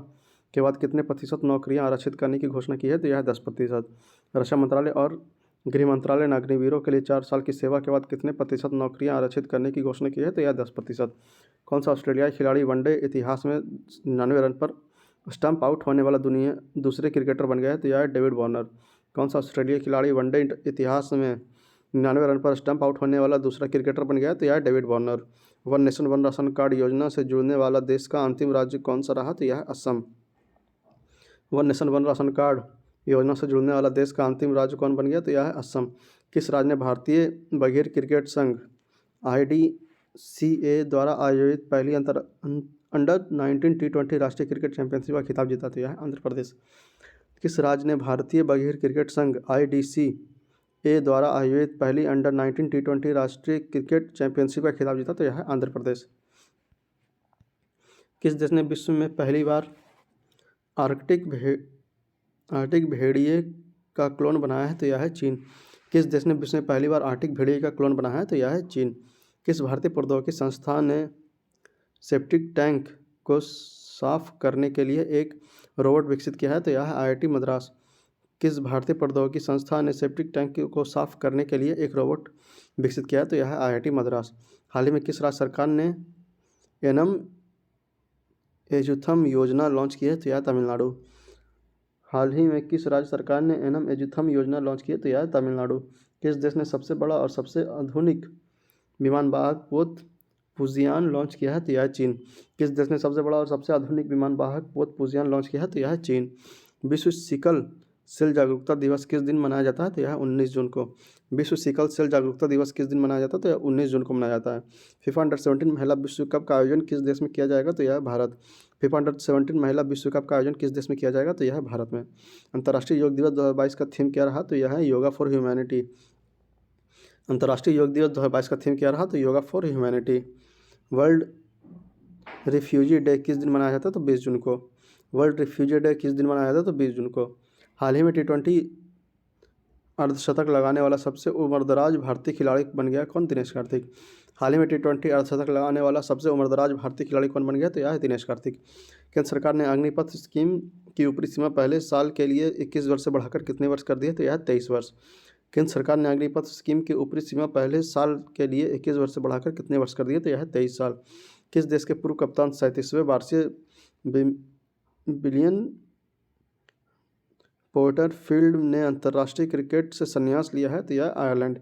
Speaker 1: के बाद कितने प्रतिशत नौकरियां आरक्षित करने की घोषणा की है? तो यह है 10%। रक्षा मंत्रालय और गृह मंत्रालय ने अग्निवीरों के लिए 4 साल की सेवा के बाद कितने प्रतिशत नौकरियां आरक्षित करने की घोषणा की है? तो यह 10%। कौन सा ऑस्ट्रेलियाई खिलाड़ी वनडे इतिहास में 99 रन पर स्टंप आउट होने वाला दूसरे क्रिकेटर बन गया है? तो यह है डेविड वार्नर। कौन सा ऑस्ट्रेलियाई खिलाड़ी वनडे इतिहास में 99 रन पर स्टंप आउट होने वाला दूसरा क्रिकेटर बन गया है? तो यह है David Warner. One nation one ration card योजना से जुड़ने वाला देश का अंतिम राज्य कौन सा रहा? तो यह है Assam. One nation one ration card योजना से जुड़ने वाला देश का अंतिम राज्य कौन बन गया? तो यह है असम। किस राज्य ने भारतीय बघेर क्रिकेट संघ CA द्वारा आयोजित पहली अंडर 19 T20 राष्ट्रीय क्रिकेट चैंपियनशिप का खिताब जीता? तो यह है आंध्र प्रदेश। किस राज्य ने भारतीय बघेर क्रिकेट संघ IDCA द्वारा आयोजित पहली अंडर 19 T20 राष्ट्रीय क्रिकेट चैंपियनशिप का खिताब जीता? तो यह है आंध्र प्रदेश। किस देश ने विश्व में पहली बार आर्कटिक भेड़िए का क्लोन बनाया है? तो यह है चीन। किस देश ने विश्व में पहली बार आर्कटिक भेड़िए का क्लोन बनाया है? तो यह है चीन। किस भारतीय प्रौद्योगिकी संस्थान ने सेप्टिक टैंक को साफ करने के लिए एक रोबोट विकसित किया है? तो यह है IIT मद्रास। किस भारतीय प्रौद्योगिकी संस्थान ने सेप्टिक टैंक को साफ करने के लिए एक रोबोट विकसित किया है? तो यह है IIT मद्रास। हाल ही में किस राज्य सरकार ने एनम एजुथम योजना लॉन्च की है? तो यह तमिलनाडु। हाल ही में किस राज्य सरकार ने एनम एजुथम योजना लॉन्च की है? तो यह तमिलनाडु। किस देश ने सबसे बड़ा और सबसे आधुनिक विमानवाहक पोत पुजियान लॉन्च किया है? तो यह चीन। किस देश ने सबसे बड़ा और सबसे आधुनिक विमानवाहक पोत पुजियान लॉन्च किया है? तो यह चीन। विश्व सिकल सेल जागरूकता दिवस किस दिन मनाया जाता है? तो यह 19 जून को। विश्व सिकल सेल जागरूकता दिवस किस दिन मनाया जाता है? तो यह 19 जून को मनाया जाता है। फीफा अंडर-17 महिला विश्व कप का आयोजन किस देश में किया जाएगा? तो यह भारत। फीफा अंडर-17 महिला विश्व कप का आयोजन किस देश में किया जाएगा? तो यह भारत में। अंतर्राष्ट्रीय योग दिवस 2022 का थीम क्या रहा? तो यह है योगा फॉर ह्यूमैनिटी। अंतर्राष्ट्रीय योग दिवस 2022 का थीम क्या रहा? तो yoga for humanity. World refugee day किस दिन मनाया जाता है? तो 20 जून को। वर्ल्ड रिफ्यूजी डे किस दिन मनाया जाता है? तो 20 जून को। हाल ही में T20 अर्धशतक लगाने वाला सबसे उम्रदराज भारतीय खिलाड़ी बन गया कौन? दिनेश कार्तिक। हाल ही में T20 अर्धशतक लगाने वाला सबसे उम्रदराज भारतीय खिलाड़ी कौन बन गया? तो यह है दिनेश कार्तिक। केंद्र सरकार ने अग्निपथ स्कीम की ऊपरी सीमा पहले साल के लिए 21 वर्ष से बढ़ाकर कितने वर्ष कर दी है? तो यह है 23 वर्ष। केंद्र सरकार ने अग्निपथ स्कीम की ऊपरी सीमा पहले साल के लिए 21 वर्ष से बढ़ाकर कितने वर्ष कर दी है? तो यह है 23 साल। किस देश के पूर्व कप्तान 37वें वार्षिक बिलियन पोर्टरफील्ड ने अंतर्राष्ट्रीय क्रिकेट से संन्यास लिया है? तो यह आयरलैंड।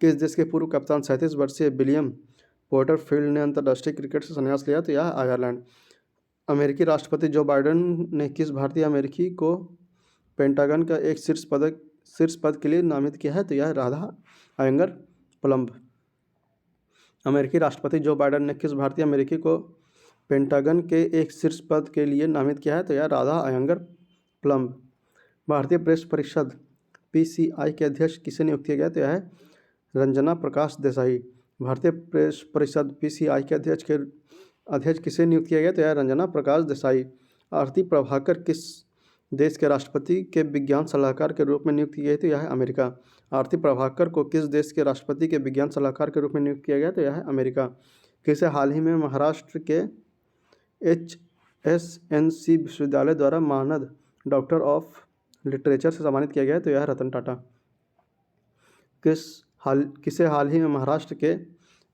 Speaker 1: किस देश के पूर्व कप्तान 37 वर्षीय विलियम पोर्टरफील्ड ने अंतर्राष्ट्रीय क्रिकेट से संन्यास लिया? तो यह आयरलैंड। अमेरिकी राष्ट्रपति जो बाइडेन ने किस भारतीय अमेरिकी को पेंटागन का एक शीर्ष पद के लिए नामित किया है? तो यह राधा अयंगर प्लम्ब। अमेरिकी राष्ट्रपति जो बाइडेन ने किस भारतीय अमेरिकी को पेंटागन के एक शीर्ष पद के लिए नामित किया है? तो यह राधा अयंगर प्लम्ब। भारतीय प्रेस परिषद PCI के अध्यक्ष किसे नियुक्त किया गया? तो यह है रंजना प्रकाश देसाई। भारतीय प्रेस परिषद PCI के अध्यक्ष किसे नियुक्त किया गया? तो यह रंजना प्रकाश देसाई। आरती प्रभाकर किस देश के राष्ट्रपति के विज्ञान सलाहकार के रूप में नियुक्त किया गया? तो यह है अमेरिका। आरती प्रभाकर को किस देश के राष्ट्रपति के विज्ञान सलाहकार के रूप में नियुक्त किया गया? तो यह है अमेरिका। किसे हाल ही में महाराष्ट्र के HSNC विश्वविद्यालय द्वारा मानद डॉक्टर ऑफ लिटरेचर से सम्मानित किया गया है? तो यह रतन टाटा। किसे हाल ही में महाराष्ट्र के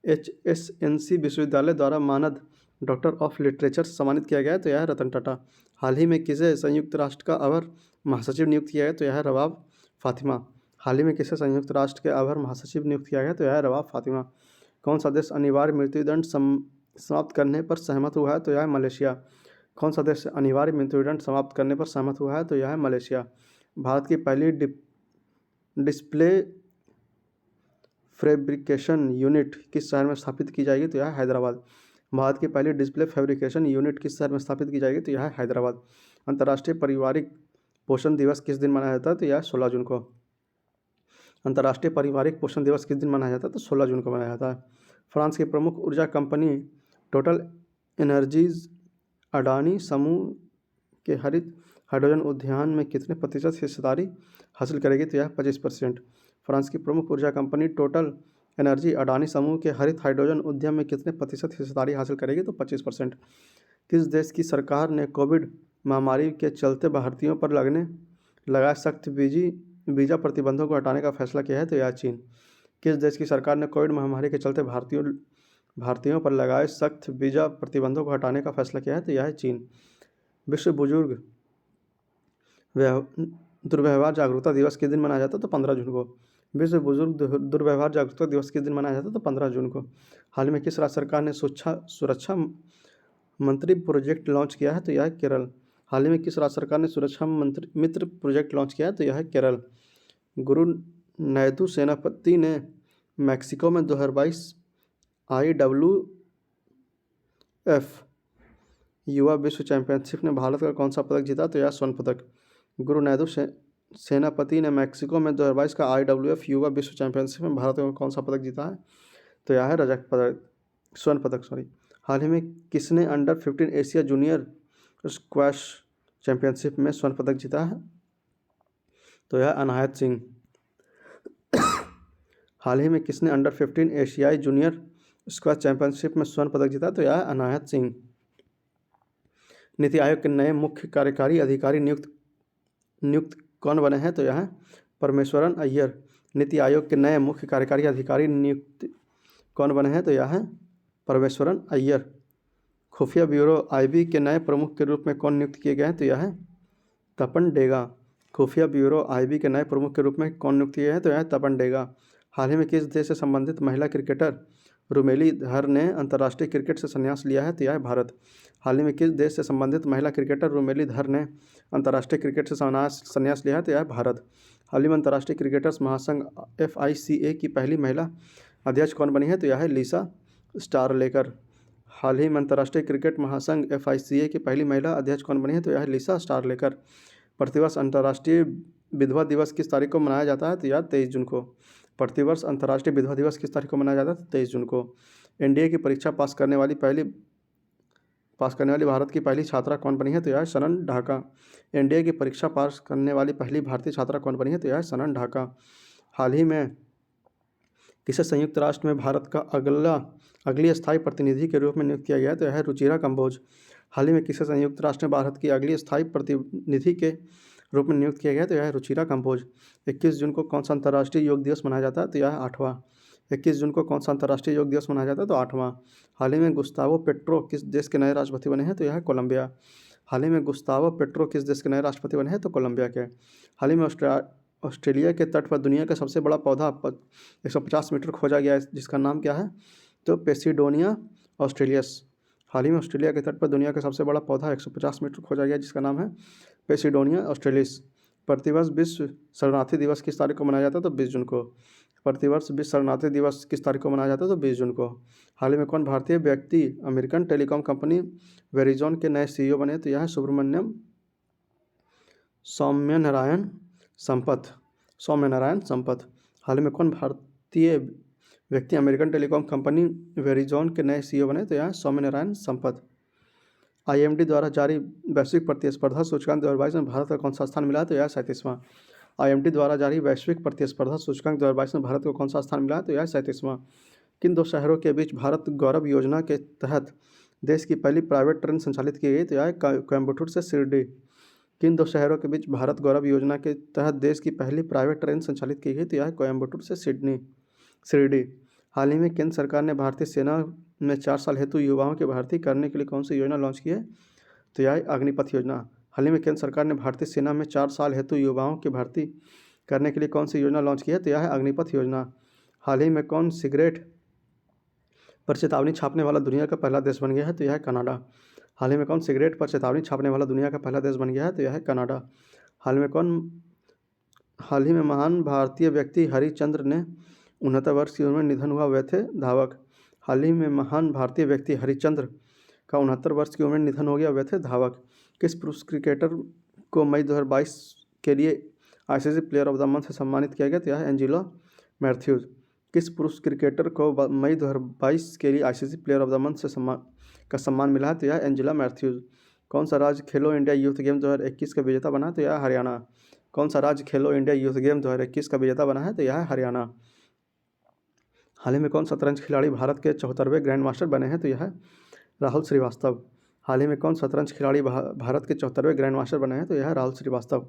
Speaker 1: HSNC विश्वविद्यालय द्वारा मानद डॉक्टर ऑफ लिटरेचर से सम्मानित किया गया है? तो यह रतन टाटा। हाल ही में किसे संयुक्त राष्ट्र का अवर महासचिव नियुक्त किया गया? तो यह रबाब फातिमा। हाल ही में किसे संयुक्त राष्ट्र के अवर महासचिव नियुक्त किया गया? तो यह रबाब फातिमा। कौन सा देश अनिवार्य मृत्युदंड समाप्त करने पर सहमत हुआ है? तो यह है मलेशिया। कौन सा देश अनिवार्य मृत्युदंड समाप्त करने पर सहमत हुआ है? तो यह है मलेशिया। भारत की पहली डिस्प्ले फैब्रिकेशन यूनिट किस शहर में स्थापित की जाएगी? तो यह है हैदराबाद। भारत की पहली डिस्प्ले फैब्रिकेशन यूनिट किस शहर में स्थापित की जाएगी? तो यह है हैदराबाद। अंतर्राष्ट्रीय पारिवारिक पोषण दिवस किस दिन मनाया जाता है? तो यह 16 जून को। अंतर्राष्ट्रीय पारिवारिक पोषण दिवस किस दिन मनाया जाता है? तो 16 जून को मनाया जाता है। फ्रांस की प्रमुख ऊर्जा कंपनी टोटल एनर्जीज अडानी समूह के हरित हाइड्रोजन उद्यान में कितने प्रतिशत हिस्सेदारी हासिल करेगी? तो यह 25%। फ्रांस की प्रमुख ऊर्जा कंपनी टोटल एनर्जी अडानी समूह के हरित हाइड्रोजन उद्यम में कितने प्रतिशत हिस्सेदारी हासिल करेगी? तो 25%। किस देश की सरकार ने कोविड महामारी के चलते भारतीयों पर लगाए सख्त वीज़ा प्रतिबंधों को हटाने का फैसला किया है? तो यह चीन। किस देश की सरकार ने कोविड महामारी के चलते भारतीयों पर लगाए सख्त वीज़ा प्रतिबंधों को हटाने का फैसला किया है? तो यह है चीन। विश्व बुजुर्ग दुर्व्यवहार जागरूकता दिवस किस दिन मनाया जाता है? तो 15 जून को। विश्व बुजुर्ग दुर्व्यवहार जागरूकता दिवस किस दिन मनाया जाता है? तो 15 जून को। हाल में किस राज्य सरकार ने सुरक्षा मंत्री प्रोजेक्ट लॉन्च किया है? तो यह है केरल। हाल ही में किस राज्य सरकार ने सुरक्षा मित्र प्रोजेक्ट लॉन्च किया है? तो यह है केरल। गुरु नायडू सेनापति ने मैक्सिको में 2022 IWF युवा विश्व चैंपियनशिप ने भारत का कौन सा पदक जीता? तो यह स्वर्ण पदक। गुरु नायडू सेनापति ने मैक्सिको में 2022 का IWF युवा विश्व चैंपियनशिप में भारत का कौन सा पदक जीता है? तो यह है रजत पदक, स्वर्ण पदक सॉरी। हाल ही में किसने under 15 Asia junior squash championship में स्वर्ण पदक जीता है? तो यह अनायत सिंह। हाल ही में किसने अंडर 15 एशियाई जूनियर स्क्वैश चैंपियनशिप में स्वर्ण पदक जीता? तो यह अनायत सिंह। नीति आयोग के नए मुख्य कार्यकारी अधिकारी नियुक्त कौन बने हैं? तो यह है परमेश्वरन अय्यर। नीति आयोग के नए मुख्य कार्यकारी अधिकारी नियुक्त कौन बने हैं? तो यह है परमेश्वरन अय्यर। खुफिया ब्यूरो IB के नए प्रमुख के रूप में कौन नियुक्त किए गए हैं? तो यह है तपन डेगा। खुफिया ब्यूरो IB के नए प्रमुख के रूप में कौन नियुक्त किए हैं? तो यह है तपन डेगा। हाल ही में किस देश से संबंधित महिला क्रिकेटर रुमेली धर ने अंतर्राष्ट्रीय क्रिकेट से संन्यास लिया है? तो यह है भारत। हाल ही में किस देश से संबंधित महिला क्रिकेटर रुमेली धर ने अंतर्राष्ट्रीय क्रिकेट से संन्यास लिया है? तो यह है भारत। हाल ही में अंतर्राष्ट्रीय क्रिकेटर्स महासंघ FICA की पहली महिला अध्यक्ष कौन बनी है? तो यह है लिसा स्टारलेकर। हाल ही में अंतर्राष्ट्रीय क्रिकेट महासंघ FICA की पहली महिला अध्यक्ष कौन बनी है? तो यह है लिसा स्टारलेकर। प्रतिवर्ष अंतर्राष्ट्रीय विधवा दिवस किस तारीख को मनाया जाता है? तो यह 23 जून को। प्रतिवर्ष अंतर्राष्ट्रीय विधवा दिवस किस तारीख को मनाया जाता है? 23 जून को। NDA की परीक्षा पास करने वाली भारत की पहली छात्रा कौन बनी है? तो यह है सनन ढाका। NDA की परीक्षा पास करने वाली पहली भारतीय छात्रा कौन बनी है? तो यह है सनन ढाका। हाल ही में किसे संयुक्त राष्ट्र में भारत का अगली स्थायी प्रतिनिधि के रूप में नियुक्त किया गया? तो यह है रुचिरा कंबोज। हाल ही में किसे संयुक्त राष्ट्र में भारत की अगली स्थायी प्रतिनिधि के रूप में नियुक्त किया गया? तो यह है रुचिरा कंबोज। 21 जून को कौन सा अंतर्राष्ट्रीय योग दिवस मनाया जाता है? तो यह है 8वां। 21 जून को कौन सा अंतर्राष्ट्रीय योग दिवस मनाया जाता है? तो 8वां। हाल ही में गुस्तावो पेट्रो किस देश के नए राष्ट्रपति बने हैं? तो यह है कोलंबिया। हाल ही में गुस्तावो पेट्रो किस देश के नए राष्ट्रपति बने हैं? तो कोलंबिया के। हाल ही में ऑस्ट्रेलिया के तट पर दुनिया का सबसे बड़ा पौधा 150 मीटर खोजा गया है, जिसका नाम क्या है? तो पेसिडोनिया ऑस्ट्रेलियस। हाल ही में ऑस्ट्रेलिया के तट पर दुनिया का सबसे बड़ा पौधा 150 मीटर खोजा गया, जिसका नाम है पेसिडोनिया ऑस्ट्रेलिस। प्रतिवर्ष विश्व शरणार्थी दिवस किस तारीख को मनाया जाता है? तो 20 जून को। प्रतिवर्ष विश्व शरणार्थी दिवस किस तारीख को मनाया जाता है? तो 20 जून को। हाल ही में कौन भारतीय व्यक्ति अमेरिकन टेलीकॉम कंपनी वेरिजॉन के नए CEO बने? तो यह है सुब्रमण्यम सौम्यनारायण संपत। हाल ही में कौन भारतीय व्यक्ति अमेरिकन टेलीकॉम कंपनी वेरिजॉन के नए CEO बने? तो यह है सौम्यनारायण संपत। IMD द्वारा जारी वैश्विक प्रतिस्पर्धा सूचकांक 2022 में भारत का कौन सा स्थान मिला? तो यह 37वां। IMD द्वारा जारी वैश्विक प्रतिस्पर्धा सूचकांक 2022 में भारत को कौन सा स्थान मिला? तो यह 37वां। किन दो शहरों के बीच भारत गौरव योजना के तहत देश की पहली प्राइवेट ट्रेन संचालित की गई? तो यह है कोयम्बटूर से शिरडी। किन दो शहरों के बीच भारत गौरव योजना के तहत देश की पहली प्राइवेट ट्रेन संचालित की गई? तो यह है कोयम्बटूर से शिरडी। हाल ही में केंद्र सरकार ने भारतीय सेना में 4 साल हेतु युवाओं की भर्ती करने के लिए कौन सी योजना लॉन्च की है? तो यह है अग्निपथ योजना। हाल ही में केंद्र सरकार ने भारतीय सेना में 4 साल हेतु युवाओं की भर्ती करने के लिए कौन सी योजना लॉन्च की है? तो यह है अग्निपथ योजना। हाल ही में कौन सिगरेट पर चेतावनी छापने वाला दुनिया का पहला देश बन गया है? तो यह है कनाडा। हाल ही में कौन सिगरेट पर चेतावनी छापने वाला दुनिया का पहला देश बन गया है? तो यह है कनाडा। हाल ही में महान भारतीय व्यक्ति हरिचंद्र ने 69 वर्ष की उम्र में निधन हुआ, वे थे धावक। हाल ही में महान भारतीय व्यक्ति हरिचंद्र का 69 वर्ष की उम्र में निधन हो गया, वे थे धावक। किस पुरुष क्रिकेटर को मई 2022 के लिए ICC player of the month से सम्मानित किया गया? तो यह है एंजेला मैथ्यूज। किस पुरुष क्रिकेटर को मई 2022 के लिए ICC player of the month से सम्मान मिला है? तो यह है एंजेला मैथ्यूज। कौन सा राज्य खेलो इंडिया यूथ गेम 2021 का विजेता बना है? तो यह है हरियाणा। कौन सा राज्य खेलो इंडिया यूथ गेम 2021 का विजेता बना है? तो यह है हरियाणा। हाल ही में कौन शतरंज खिलाड़ी भारत के 74वें ग्रैंड मास्टर बने हैं? तो यह है राहुल श्रीवास्तव। हाल ही में कौन शतरंज खिलाड़ी भारत के 74वें ग्रैंड मास्टर बने हैं? तो यह है राहुल श्रीवास्तव।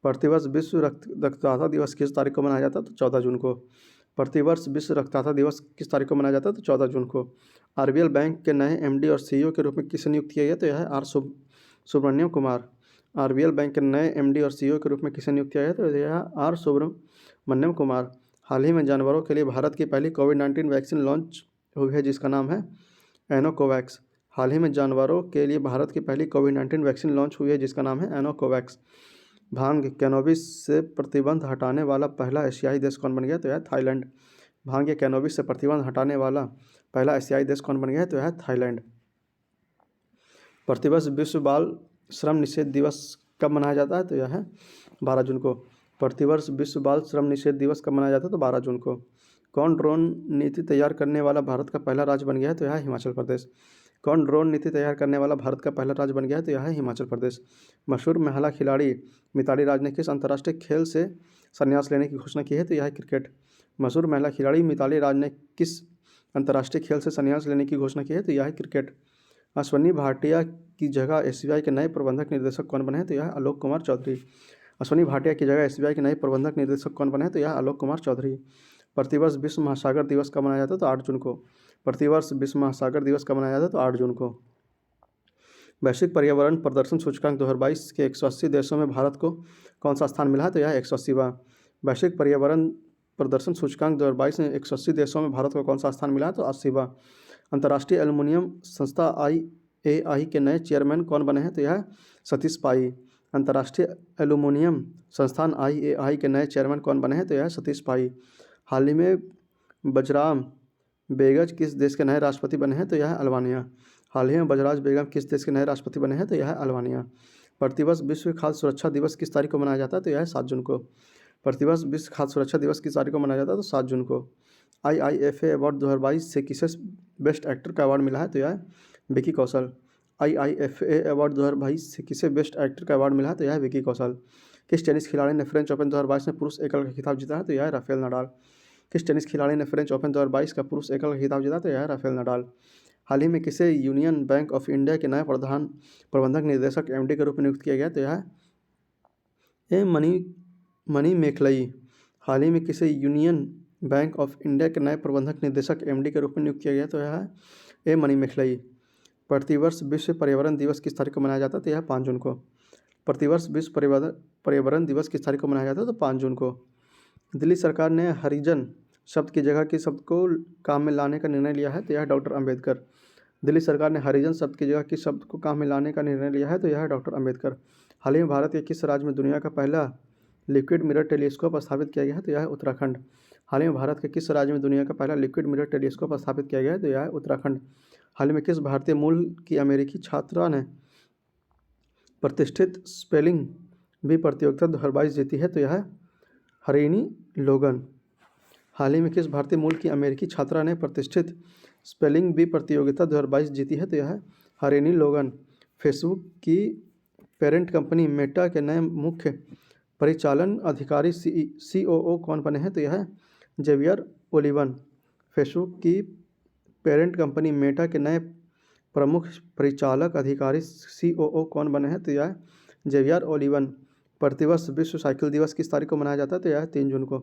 Speaker 1: प्रतिवर्ष विश्व रक्तदाता दिवस किस तारीख को मनाया जाता है? तो 14 जून को। प्रतिवर्ष विश्व रक्तदाता दिवस किस तारीख को मनाया जाता है? तो 14 जून को। RBL बैंक के नए MD और CEO के रूप में किसे नियुक्त किया गया? तो यह है R Subramaniam Kumar. RBL bank के नए MD और CEO के रूप में किसे नियुक्त किया गया? तो यह है R सुब्रमण्यम कुमार। हाल ही में जानवरों के लिए भारत की पहली कोविड-19 वैक्सीन लॉन्च हुई है, जिसका नाम है एनोकोवैक्स। हाल ही में जानवरों के लिए भारत की पहली कोविड-19 वैक्सीन लॉन्च हुई है, जिसका नाम है एनोकोवैक्स। भांग कैनोबिस से प्रतिबंध हटाने वाला पहला एशियाई देश कौन बन गया? तो यह थाईलैंड। भांग या कैनोबिस से प्रतिबंध हटाने वाला पहला एशियाई देश कौन बन गया है? तो यह है थाईलैंड। प्रतिवर्ष विश्व बाल श्रम निषेध दिवस कब मनाया जाता है? तो यह है 12 जून को। प्रतिवर्ष विश्व बाल श्रम निषेध दिवस कब मनाया जाता है? तो 12 जून को। कौन ड्रोन नीति तैयार करने वाला भारत का पहला राज्य बन गया है? तो यह है हिमाचल प्रदेश। कौन ड्रोन नीति तैयार करने वाला भारत का पहला राज्य बन गया है? तो यह है हिमाचल प्रदेश। मशहूर महिला खिलाड़ी मिताली राज ने किस अंतर्राष्ट्रीय खेल से संन्यास लेने की घोषणा की है? तो यह है क्रिकेट। मशहूर महिला खिलाड़ी मिताली राज ने किस अंतर्राष्ट्रीय खेल से संन्यास लेने की घोषणा की है? तो यह है क्रिकेट। अश्वनी भाटिया की जगह एसबीआई के नए प्रबंधक निर्देशक कौन बने हैं? तो यह है आलोक कुमार चौधरी। अश्वनी भाटिया की जगह एसबीआई के नए प्रबंधक निर्देशक कौन बने हैं? तो यह आलोक कुमार चौधरी। प्रतिवर्ष विश्व महासागर दिवस कब मनाया जाता है? तो 8 जून को। प्रतिवर्ष विश्व महासागर दिवस कब मनाया जाता है? तो 8 जून को। वैश्विक पर्यावरण प्रदर्शन सूचकांक 2022 के 180 देशों में भारत को कौन सा स्थान मिला है? तो यह 180वां। वैश्विक पर्यावरण प्रदर्शन सूचकांक 2022 में 180 देशों में भारत को कौन सा स्थान मिला है? तो 80वां। अंतर्राष्ट्रीय एल्युमिनियम संस्था IAI के नए चेयरमैन कौन बने हैं? तो यह सतीश पाई। अंतर्राष्ट्रीय एल्युमिनियम संस्थान IAI के नए चेयरमैन कौन बने हैं? तो यह सतीश पाई। हाल ही में बजराम बेगम किस देश के नए राष्ट्रपति बने हैं? तो यह है अल्बानिया। हाल ही में बजराज बेगम किस देश के नए राष्ट्रपति बने हैं? तो यह है अल्बानिया। प्रतिवर्ष विश्व खाद्य सुरक्षा दिवस किस तारीख को मनाया जाता है? तो यह है 7 जून को। प्रतिवर्ष विश्व खाद्य सुरक्षा दिवस किस तारीख को मनाया जाता है? तो 7 जून को। IIFA अवार्ड 2022 से किसे बेस्ट एक्टर का अवार्ड मिला है? तो यह है विकी कौशल। IIFA अवार्ड 2022 से किसे बेस्ट एक्टर का अवार्ड मिला है? तो यह है विकी कौशल। किस टेनिस खिलाड़ी ने फ्रेंच ओपन 2022 में पुरुष एकल का खिताब जीता है? तो यह है राफेल नडाल। किस टेनिस खिलाड़ी ने फ्रेंच ओपन 2022 का पुरुष एकल का खिताब जीता? तो यह है राफेल नडाल। हाल ही में किसे यूनियन बैंक ऑफ इंडिया के नए प्रबंधक निर्देशक MD के रूप में नियुक्त किया गया? तो यह है मनी मेखलई। हाल ही में किसे यूनियन बैंक ऑफ इंडिया के नए प्रबंधक निर्देशक MD के रूप में नियुक्त किया गया? तो यह है मनी मेखलई। प्रतिवर्ष विश्व पर्यावरण दिवस किस तारीख को मनाया जाता है? तो यह 5 जून को। प्रतिवर्ष विश्व पर्यावरण दिवस किस तारीख को मनाया जाता है? तो 5 जून को। दिल्ली सरकार ने हरिजन शब्द की जगह किस शब्द को काम में लाने का निर्णय लिया है? तो यह है डॉक्टर अम्बेडकर। दिल्ली सरकार ने हरिजन शब्द की जगह किस शब्द को काम में लाने का निर्णय लिया है? तो यह है डॉक्टर अम्बेडकर। हाल ही में भारत के किस राज्य में दुनिया का पहला लिक्विड मिरर टेलीस्कोप स्थापित किया गया है? तो यह है उत्तराखंड। हाल ही में भारत के किस राज्य में दुनिया का पहला लिक्विड मिरर टेलीस्कोप स्थापित किया गया है? तो यह है उत्तराखंड। हाल ही में किस भारतीय मूल की अमेरिकी छात्रा ने प्रतिष्ठित स्पेलिंग बी प्रतियोगिता 2022 जीती है? तो यह है हरिणी लोगन। हाल ही में किस भारतीय मूल की अमेरिकी छात्रा ने प्रतिष्ठित स्पेलिंग बी प्रतियोगिता 2022 जीती है? तो यह है हरिणी लोगन। फेसबुक की पेरेंट कंपनी मेटा के नए मुख्य परिचालन अधिकारी COO कौन बने हैं? तो यह है जेवियर ओलिवन। फेसबुक की पेरेंट कंपनी मेटा के नए प्रमुख परिचालक अधिकारी COO कौन बने हैं? तो यह है जेवियर ओलिवन। प्रतिवर्ष विश्व साइकिल दिवस किस तारीख को मनाया जाता है? तो यह है 3 जून को।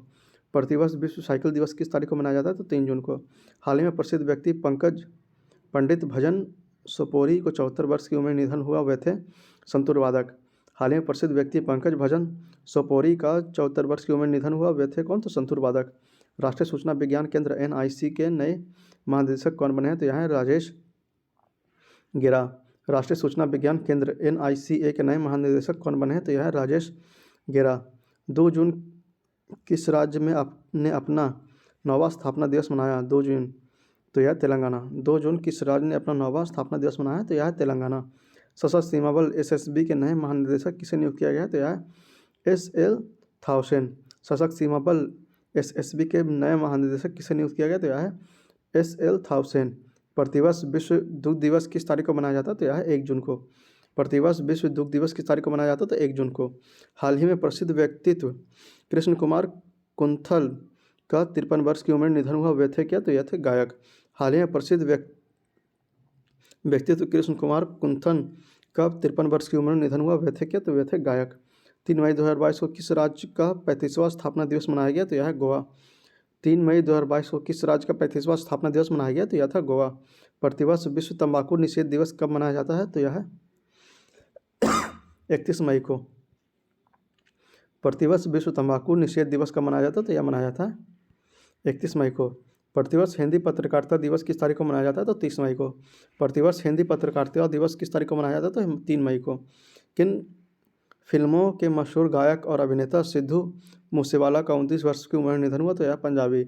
Speaker 1: प्रतिवर्ष विश्व साइकिल दिवस किस तारीख को मनाया जाता है? तो 3 जून को। हाल ही में प्रसिद्ध व्यक्ति पंडित भजन सोपोरी को 74 वर्ष की उम्र में निधन हुआ। वे थे संतूर वादक। हाल ही में प्रसिद्ध व्यक्ति पंकज भजन सोपोरी का 74 वर्ष की उम्र में निधन हुआ। वे थे कौन? तो संतूर वादक। राष्ट्रीय सूचना विज्ञान केंद्र NIC के नए महानिदेशक कौन बने हैं? तो यहाँ राजेश गिरा। राष्ट्रीय सूचना विज्ञान केंद्र NICA के नए महानिदेशक कौन बने हैं? तो यह है राजेश गिरा। 2 जून किस राज्य में ने अपना 9वां स्थापना दिवस मनाया? 2 जून। तो यह तेलंगाना। 2 जून किस राज्य ने अपना 9वां स्थापना दिवस मनाया? तो यह है तेलंगाना। सशस्त्र सीमा बल SSB के नए महानिदेशक किसे नियुक्त किया गया है? तो यह है SL थाउसेन। सशस्त्र सीमा बल SSB के नए महानिदेशक किसे नियुक्त किया गया? तो यह है SL थाउसेन। प्रतिवर्ष विश्व दुग्ध दिवस किस तारीख को मनाया जाता है? तो यह है 1 जून को। प्रतिवर्ष विश्व दुग्ध दिवस किस तारीख को मनाया जाता है? तो 1 जून को। हाल ही में प्रसिद्ध व्यक्तित्व कृष्ण कुमार कुंथल का 53 वर्ष की उम्र में निधन हुआ। वे थे क्या? तो यह थे गायक। हाल ही में प्रसिद्ध व्यक्तित्व कृष्ण कुमार कुंथन का 53 वर्ष की उम्र में निधन हुआ। वे थे क्या? तो वे थे गायक। 3 मई 2022 को किस राज्य का 35वां स्थापना दिवस मनाया गया? तो यह है गोवा। 3 मई 2022 को किस राज्य का 35वां स्थापना दिवस मनाया गया? तो यह था गोवा। प्रतिवर्ष विश्व तंबाकू निषेध दिवस कब मनाया जाता है? तो यह है 31 मई को। प्रतिवर्ष विश्व तंबाकू निषेध दिवस कब मनाया जाता है? तो यह मनाया था 31 मई को। प्रतिवर्ष हिंदी पत्रकारिता दिवस किस तारीख को मनाया जाता है? तो 30 मई को। प्रतिवर्ष हिंदी पत्रकारिता दिवस किस तारीख को मनाया जाता है? तो 3 मई को। किन फिल्मों के मशहूर गायक और अभिनेता सिद्धू मूसेवाला का 29 वर्ष की उम्र में निधन हुआ? तो यह पंजाबी।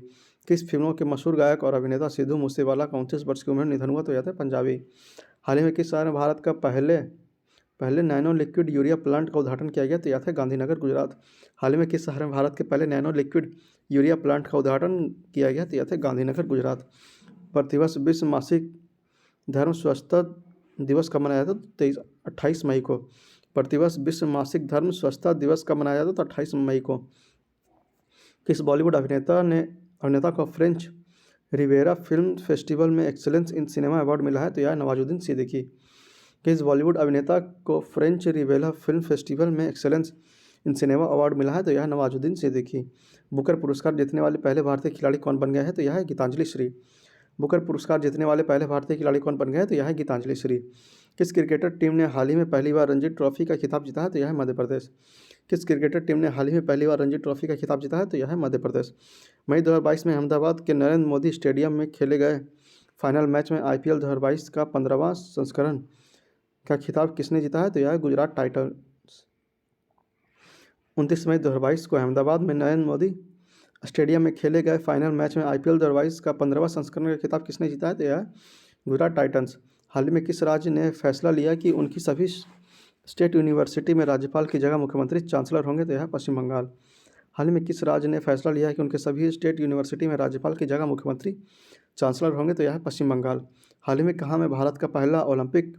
Speaker 1: किस फिल्मों के मशहूर गायक और अभिनेता सिद्धू मूसेवाला का 29 वर्ष की उम्र में निधन हुआ? तो यह था पंजाबी। हाल ही में किस शहर में भारत का पहले पहले नैनो लिक्विड यूरिया प्लांट का उद्घाटन किया गया? तो यह था गांधीनगर, गुजरात। हाल ही में किस शहर में भारत के पहले नैनो लिक्विड यूरिया प्लांट का उद्घाटन किया गया? तो यह था गांधीनगर, गुजरात। प्रतिवर्ष विश्व मासिक धर्म स्वच्छता दिवस कब मनाया जाता है? तो 28 मई को। प्रतिवर्ष विश्व मासिक धर्म स्वच्छता दिवस कब मनाया जाता है? तो 28 मई को। किस बॉलीवुड अभिनेता को फ्रेंच रिवेरा फिल्म फेस्टिवल में एक्सेलेंस इन सिनेमा अवार्ड मिला है? तो यह नवाजुद्दीन सिद्दीकी। किस बॉलीवुड अभिनेता को फ्रेंच रिवेला फिल्म फेस्टिवल में एक्सेलेंस इन सिनेमा अवार्ड मिला है? तो यह नवाजुद्दीन सिद्दीकी। बुकर पुरस्कार जीतने वाले पहले भारतीय खिलाड़ी कौन बन गए हैं? तो यह है गीतांजलि श्री। बुकर पुरस्कार जीतने वाले पहले भारतीय खिलाड़ी कौन बन गए हैं? तो यह है गीतांजलि श्री। किस क्रिकेटर टीम ने हाल ही में पहली बार रणजी ट्रॉफी का खिताब जीता है? तो यह है मध्य प्रदेश। किस क्रिकेटर टीम ने हाल ही में पहली बार रणजी ट्रॉफी का खिताब जीता है? तो यह है मध्य प्रदेश। मई 2022 में अहमदाबाद के नरेंद्र मोदी स्टेडियम में खेले गए फाइनल मैच में IPL 2022 का 15वां संस्करण का खिताब किसने जीता है? तो यह है गुजरात टाइटंस। 29 मई 2022 को अहमदाबाद में नरेंद्र मोदी स्टेडियम में खेले गए फाइनल मैच में IPL 2022 का 15वां संस्करण का खिताब किसने जीता है? तो यह है गुजरात टाइटंस। हाल ही में किस राज्य ने फैसला लिया कि उनकी सभी स्टेट यूनिवर्सिटी में राज्यपाल की जगह मुख्यमंत्री चांसलर होंगे? तो यह है पश्चिम बंगाल। हाल ही में किस राज्य ने फैसला लिया कि उनके सभी स्टेट यूनिवर्सिटी में राज्यपाल की जगह मुख्यमंत्री चांसलर होंगे? तो यह है पश्चिम बंगाल। हाल ही में कहाँ में भारत का पहला ओलंपिक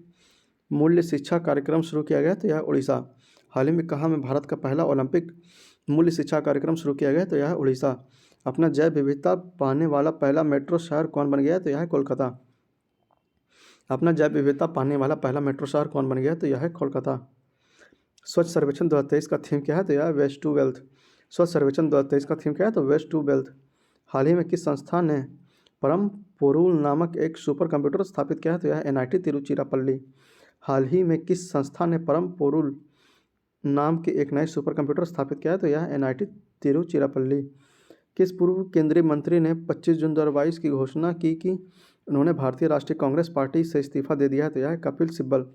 Speaker 1: मूल्य शिक्षा कार्यक्रम शुरू किया गया? तो यह उड़ीसा। हाल ही में कहाँ में भारत का पहला ओलंपिक मूल्य शिक्षा कार्यक्रम शुरू किया गया? तो यह है उड़ीसा। अपना जैव विविधता पाने वाला पहला मेट्रो शहर कौन बन गया? तो यह है कोलकाता। अपना जैव विविधता पाने वाला पहला मेट्रो शहर कौन बन गया? तो यह है कोलकाता। स्वच्छ सर्वेक्षण 2023 का थीम क्या है? तो यह है वेस्ट टू वेल्थ। स्वच्छ सर्वेक्षण 2023 का थीम क्या है? तो वेस्ट टू वेल्थ। हाल ही में किस संस्था ने परम पोरुल नामक एक सुपर कंप्यूटर स्थापित किया है? तो यह है NIT तिरुचिरापल्ली। हाल ही में किस संस्था ने परम पोरुल नाम के एक नए सुपर कंप्यूटर स्थापित किया है? तो यह NIT तिरुचिरापल्ली। किस पूर्व केंद्रीय मंत्री ने 25 जून 2022 की घोषणा की कि उन्होंने भारतीय राष्ट्रीय कांग्रेस पार्टी से इस्तीफा दे दिया है? तो यह है कपिल सिब्बल।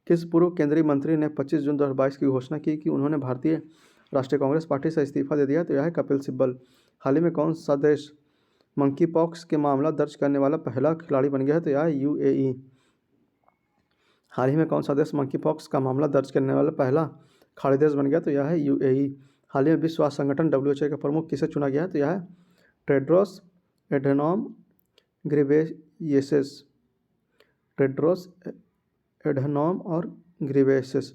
Speaker 1: किस पूर्व केंद्रीय मंत्री ने 25 जून 2022 की घोषणा की कि उन्होंने भारतीय राष्ट्रीय कांग्रेस पार्टी से इस्तीफा दे दिया है? तो यह है कपिल सिब्बल। हाल ही में कौन सा देश मंकी पॉक्स के मामला दर्ज करने वाला पहला खिलाड़ी बन गया है? तो यह है UAE। हाल ही में कौन सा देश मंकी पॉक्स का मामला दर्ज करने वाला पहला खाड़ी देश बन गया? तो यह है UAE। हाल ही में विश्व स्वास्थ्य संगठन WHO का प्रमुख किसे चुना गया है? तो यह है Tedros Adhanom Ghebreyesus. Tedros Adhanom और घेब्रेयेसस।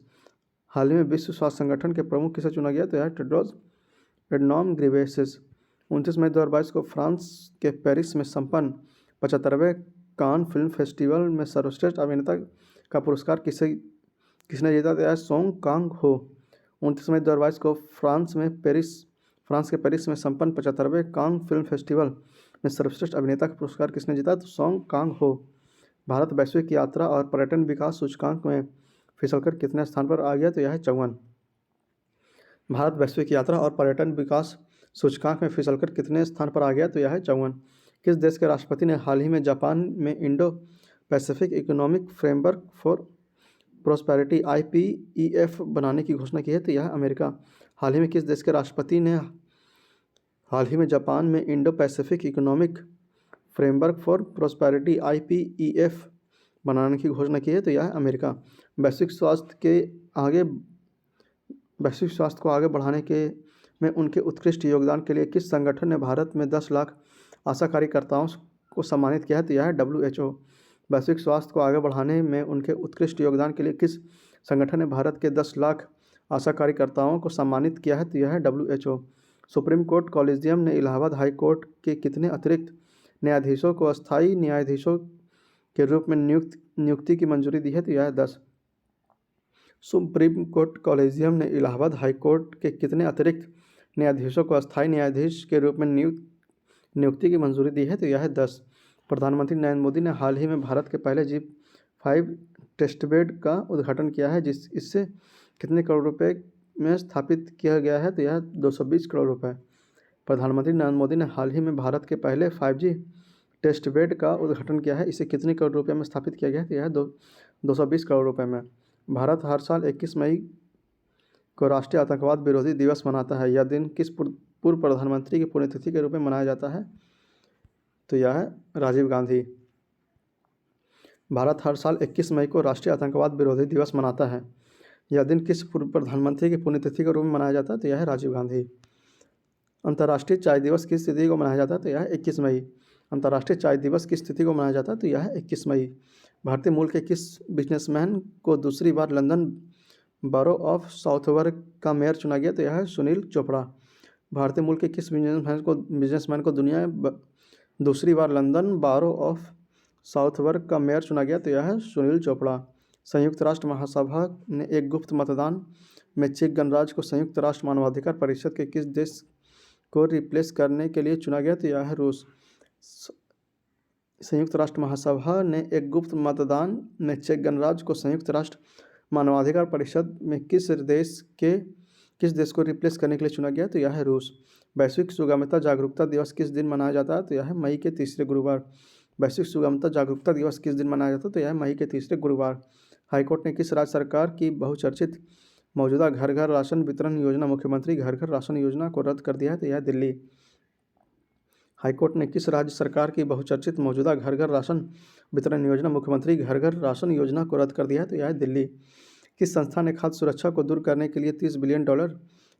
Speaker 1: हाल ही में विश्व स्वास्थ्य संगठन के प्रमुख किसे चुना गया? तो यह है टेड्रोस एडहेनॉम घेब्रेयेसस। 29 मई 2022 को फ्रांस के पेरिस में संपन्न 75वें कान फिल्म फेस्टिवल में सर्वश्रेष्ठ अभिनेता का पुरस्कार किसने जीता? तो यह है सोंग कांग हो। 29 मई 2022 को फ्रांस के पेरिस में संपन्न 75वें कान फिल्म फेस्टिवल में सर्वश्रेष्ठ अभिनेता का पुरस्कार किसने जीता? तो सोंग कांग हो। भारत वैश्विक यात्रा और पर्यटन विकास सूचकांक में फिसलकर कितने स्थान पर आ गया? तो यह है 54। भारत वैश्विक यात्रा और पर्यटन विकास सूचकांक में फिसलकर कितने स्थान पर आ गया? तो यह है 54। किस देश के राष्ट्रपति ने हाल ही में जापान में Indo Pacific economic framework for prosperity IPEF बनाने की घोषणा की है? तो यह है अमेरिका। हाल ही में किस देश के राष्ट्रपति ने हाल ही में जापान में Indo Pacific economic framework for prosperity IPEF बनाने की घोषणा की है? तो यह है अमेरिका। वैश्विक स्वास्थ्य को आगे बढ़ाने में उनके उत्कृष्ट योगदान के लिए किस संगठन ने भारत में 10 लाख आशा कार्यकर्ताओं को सम्मानित किया है? तो यह है WHO। वैश्विक स्वास्थ्य को आगे बढ़ाने में उनके उत्कृष्ट योगदान के लिए किस संगठन ने भारत के 10 लाख आशा कार्यकर्ताओं को सम्मानित किया है? तो यह है WHO। सुप्रीम कोर्ट कॉलेजियम ने इलाहाबाद हाई कोर्ट के कितने अतिरिक्त न्यायाधीशों को अस्थायी न्यायाधीशों के रूप में नियुक्ति की मंजूरी दी है? तो यह है 10। सुप्रीम कोर्ट कॉलेजियम ने इलाहाबाद हाई कोर्ट के कितने अतिरिक्त न्यायाधीशों को अस्थायी न्यायाधीश के रूप में नियुक्ति की मंजूरी दी है? तो यह है 10। प्रधानमंत्री नरेंद्र मोदी ने हाल ही में भारत के पहले G5 टेस्टबेड का उद्घाटन किया है, इससे कितने करोड़ रुपए में स्थापित किया गया है? तो यह 220 करोड़ रुपए। प्रधानमंत्री नरेंद्र मोदी ने हाल ही में भारत के पहले 5G टेस्टबेड का उद्घाटन किया है, इसे कितने करोड़ रुपए में स्थापित किया गया है? तो यह 220 करोड़ रुपए में। भारत हर साल 21 मई को राष्ट्रीय आतंकवाद विरोधी दिवस मनाता है? यह दिन किस पूर्व प्रधानमंत्री की पुण्यतिथि के रूप में मनाया जाता है? तो यह है राजीव गांधी। भारत हर साल 21 मई को राष्ट्रीय आतंकवाद विरोधी दिवस मनाता है। यह दिन किस पूर्व प्रधानमंत्री की पुण्यतिथि के रूप में मनाया जाता है? तो यह है राजीव गांधी। अंतर्राष्ट्रीय चाय दिवस किस तिथि को मनाया जाता है? तो यह है 21 मई। अंतर्राष्ट्रीय चाय दिवस किस तिथि को मनाया जाता है? तो यह है 21 मई। भारतीय मूल के किस बिजनेसमैन को दूसरी बार लंदन बरो ऑफ साउथवर्क का मेयर चुना गया? तो यह है सुनील चोपड़ा। भारतीय मूल के किस बिजनेसमैन को दूसरी बार लंदन बारो ऑफ साउथवर्क का मेयर चुना गया? तो यह है सुनील चोपड़ा। संयुक्त राष्ट्र महासभा ने एक गुप्त मतदान में चेक गणराज्य को संयुक्त राष्ट्र मानवाधिकार परिषद के किस देश को रिप्लेस करने के लिए चुना गया? तो यह है रूस। संयुक्त राष्ट्र महासभा ने एक गुप्त मतदान में चेक गणराज्य को संयुक्त राष्ट्र मानवाधिकार परिषद में किस देश को रिप्लेस करने के लिए चुना गया? तो यह है रूस। वैश्विक सुगमता जागरूकता दिवस किस दिन मनाया जाता है? तो यह है मई के तीसरे गुरुवार। वैश्विक सुगमता जागरूकता दिवस किस दिन मनाया जाता है? तो यह है मई के तीसरे गुरुवार। हाईकोर्ट ने किस राज्य सरकार की बहुचर्चित मौजूदा घर घर राशन वितरण योजना मुख्यमंत्री घर घर राशन योजना को रद्द कर दिया है? तो यह है दिल्ली। हाईकोर्ट ने किस राज्य सरकार की बहुचर्चित मौजूदा घर घर राशन वितरण योजना मुख्यमंत्री घर घर राशन योजना को रद्द कर दिया है? तो यह है दिल्ली। किस संस्था ने खाद्य सुरक्षा को दूर करने के लिए $30 बिलियन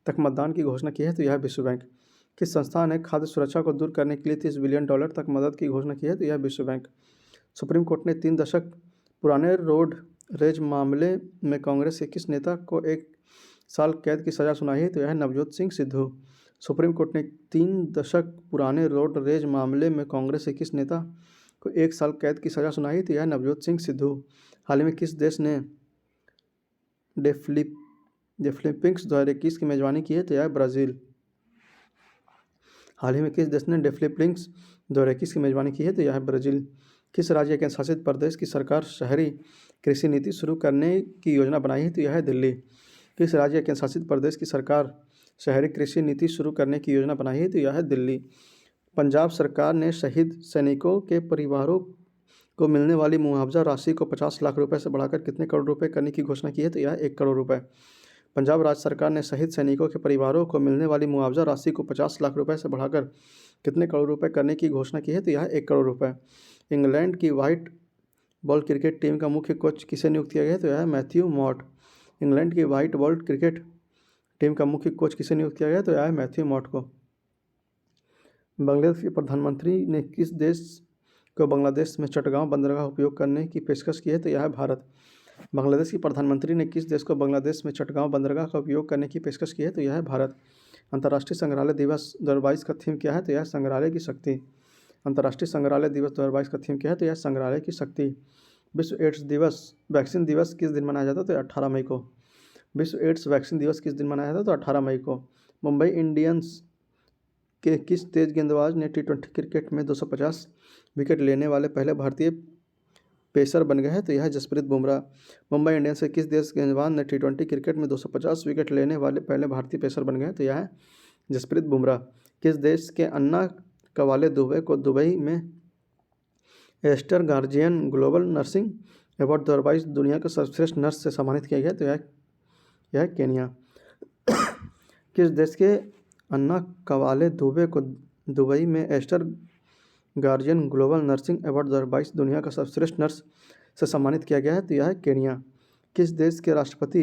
Speaker 1: तक मतदान की घोषणा की है? तो यह है विश्व बैंक। किस संस्था ने खाद्य सुरक्षा को दूर करने के लिए $30 बिलियन तक मदद की घोषणा की है? तो यह है विश्व बैंक। सुप्रीम कोर्ट ने 3 दशक पुराने रोड रेज मामले में कांग्रेस के किस नेता को 1 साल कैद की सज़ा सुनाई है? तो यह है नवजोत सिंह सिद्धू। सुप्रीम कोर्ट ने 3 दशक पुराने रोड रेज मामले में कांग्रेस के किस नेता को 1 साल कैद की सज़ा सुनाई? तो यह है नवजोत सिंह सिद्धू। हाल ही में किस देश ने डेफलिम्पिक्स 2021 की मेजबानी की है? तो यह है ब्राज़ील। हाल ही में किस देश ने डेफलिम्पिक्स 2021 की मेजबानी की है? तो यह है ब्राज़ील। किस राज्य केंद्र शासित प्रदेश की सरकार शहरी कृषि नीति शुरू करने की योजना बनाई है? तो यह है दिल्ली। किस राज्य केंद्र शासित प्रदेश की सरकार शहरी कृषि नीति शुरू करने की योजना बनाई है? तो यह है दिल्ली। पंजाब सरकार ने शहीद सैनिकों के परिवारों को मिलने वाली मुआवजा राशि को 50 लाख रुपए से बढ़ाकर कितने करोड़ रुपए करने की घोषणा की है? तो यह है 1 करोड़ रुपए। पंजाब राज्य सरकार ने शहीद सैनिकों के परिवारों को मिलने वाली मुआवजा राशि को 50 लाख रुपए से बढ़ाकर कितने करोड़ रुपए करने की घोषणा की है? तो यह है 1 करोड़ रुपए। इंग्लैंड की व्हाइट बॉल क्रिकेट टीम का मुख्य कोच किसे नियुक्त किया गया है? तो यह है मैथ्यू मॉट। इंग्लैंड की व्हाइट बॉल क्रिकेट टीम का मुख्य कोच किसे नियुक्त किया गया? तो यह है मैथ्यू मॉट को। बांग्लादेश के प्रधानमंत्री ने किस देश को बांग्लादेश में चटगांव बंदरगाह उपयोग करने की पेशकश की है? तो यह है भारत। बांग्लादेश की प्रधानमंत्री ने किस देश को बांग्लादेश में चटगांव बंदरगाह का उपयोग करने की पेशकश की है? तो यह है भारत। अंतर्राष्ट्रीय संग्रहालय दिवस 2022 का थीम क्या है? तो यह संग्रहालय की शक्ति। अंतर्राष्ट्रीय संग्रहालय दिवस 2022 का थीम क्या है? तो यह संग्रहालय की शक्ति। विश्व एड्स दिवस वैक्सीन दिवस किस दिन मनाया जाता है? तो 18 मई को। विश्व एड्स वैक्सीन दिवस किस दिन मनाया जाता है? तो 18 मई को। मुंबई इंडियंस के किस तेज गेंदबाज ने T20 क्रिकेट में 250 विकेट लेने वाले पहले भारतीय पेसर बन गए हैं? तो यह है जसप्रीत बुमराह। मुंबई इंडियंस के किस देश गेंदबाज ने T20 क्रिकेट में 250 विकेट लेने वाले पहले भारतीय पेसर बन गए हैं? तो यह है जसप्रीत बुमराह। किस देश के अन्ना कवाले दुबे को दुबई में Aster guardian global nursing award 2022 दुनिया के सर्वश्रेष्ठ नर्स से सम्मानित किया गया? तो यह केनिया। किस देश के अन्ना कवाले दुबे को दुबई में Aster guardian global nursing award 2022 दुनिया का सर्वश्रेष्ठ नर्स से सम्मानित किया गया है? तो यह है केनिया। किस देश के राष्ट्रपति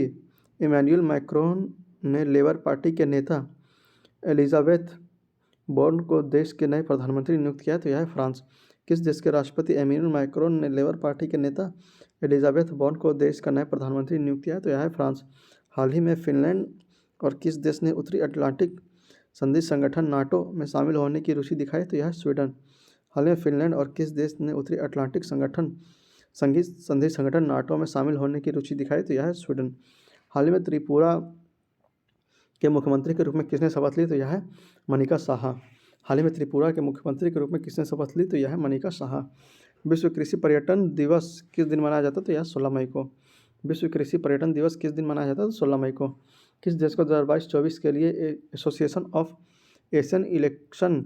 Speaker 1: इमैनुअल मैक्रोन ने लेबर पार्टी के नेता एलिजाबेथ बॉर्न को देश के नए प्रधानमंत्री नियुक्त किया है? तो यह है फ्रांस। किस देश के राष्ट्रपति इमैनुअल मैक्रोन ने लेबर पार्टी के नेता एलिजाबेथ बॉर्न को देश का नया प्रधानमंत्री नियुक्त किया है? तो यह है फ्रांस। हाल ही में फिनलैंड और किस देश ने उत्तरी अटलांटिक संधि संगठन नाटो में शामिल होने की रुचि दिखाई? तो यह है स्वीडन। हाल में फिनलैंड और किस देश ने उत्तरी अटलांटिक संधि संगठन नाटो में शामिल होने की रुचि दिखाई? तो यह है स्वीडन। हाल ही में त्रिपुरा के मुख्यमंत्री के रूप में किसने शपथ ली? तो यह है मनिका साहा। हाल ही में त्रिपुरा के मुख्यमंत्री के रूप में किसने शपथ ली? तो यह है मनिका साहा। विश्व कृषि पर्यटन दिवस किस दिन मनाया जाता है? तो यह 16 मई को। विश्व कृषि पर्यटन दिवस किस दिन मनाया जाता है? तो 16 मई को। किस देश को 2022-24 के लिए association of Asian election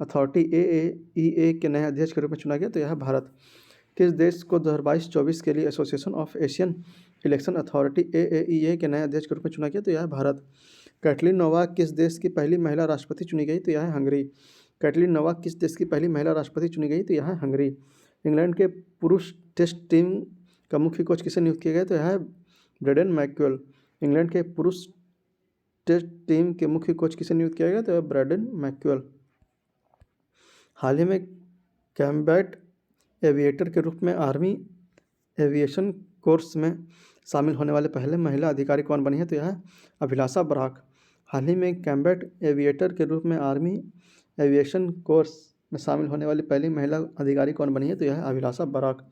Speaker 1: authority AAEA के नए अध्यक्ष के रूप में चुना गया? तो यह है भारत। किस देश को 2022-24 के लिए association of Asian election authority AAEA के नए अध्यक्ष के रूप में चुना गया? तो यह है भारत। कैटलिन नोवाक किस देश की पहली महिला राष्ट्रपति चुनी गई? तो यह है हंगरी। कैटलिन नोवाक किस देश की पहली महिला राष्ट्रपति चुनी गई? तो यह है हंगरी। इंग्लैंड के पुरुष टेस्ट टीम का मुख्य कोच किसे नियुक्त किया गया? तो यह है ब्रेंडन मैक्यूल। इंग्लैंड के पुरुष टेस्ट टीम के मुख्य कोच किसे नियुक्त किया गया? तो यह ब्रेंडन मैक्यूल। हाल ही में कॉम्बैट एविएटर के रूप में आर्मी एविएशन कोर्स में शामिल होने वाले पहले महिला अधिकारी कौन बनी है? तो यह है अभिलाषा बराक। हाल ही में कॉम्बैट एविएटर के रूप में आर्मी एविएशन कोर्स में शामिल होने वाली पहली महिला अधिकारी कौन बनी है? तो यह है अभिलाषा बराक।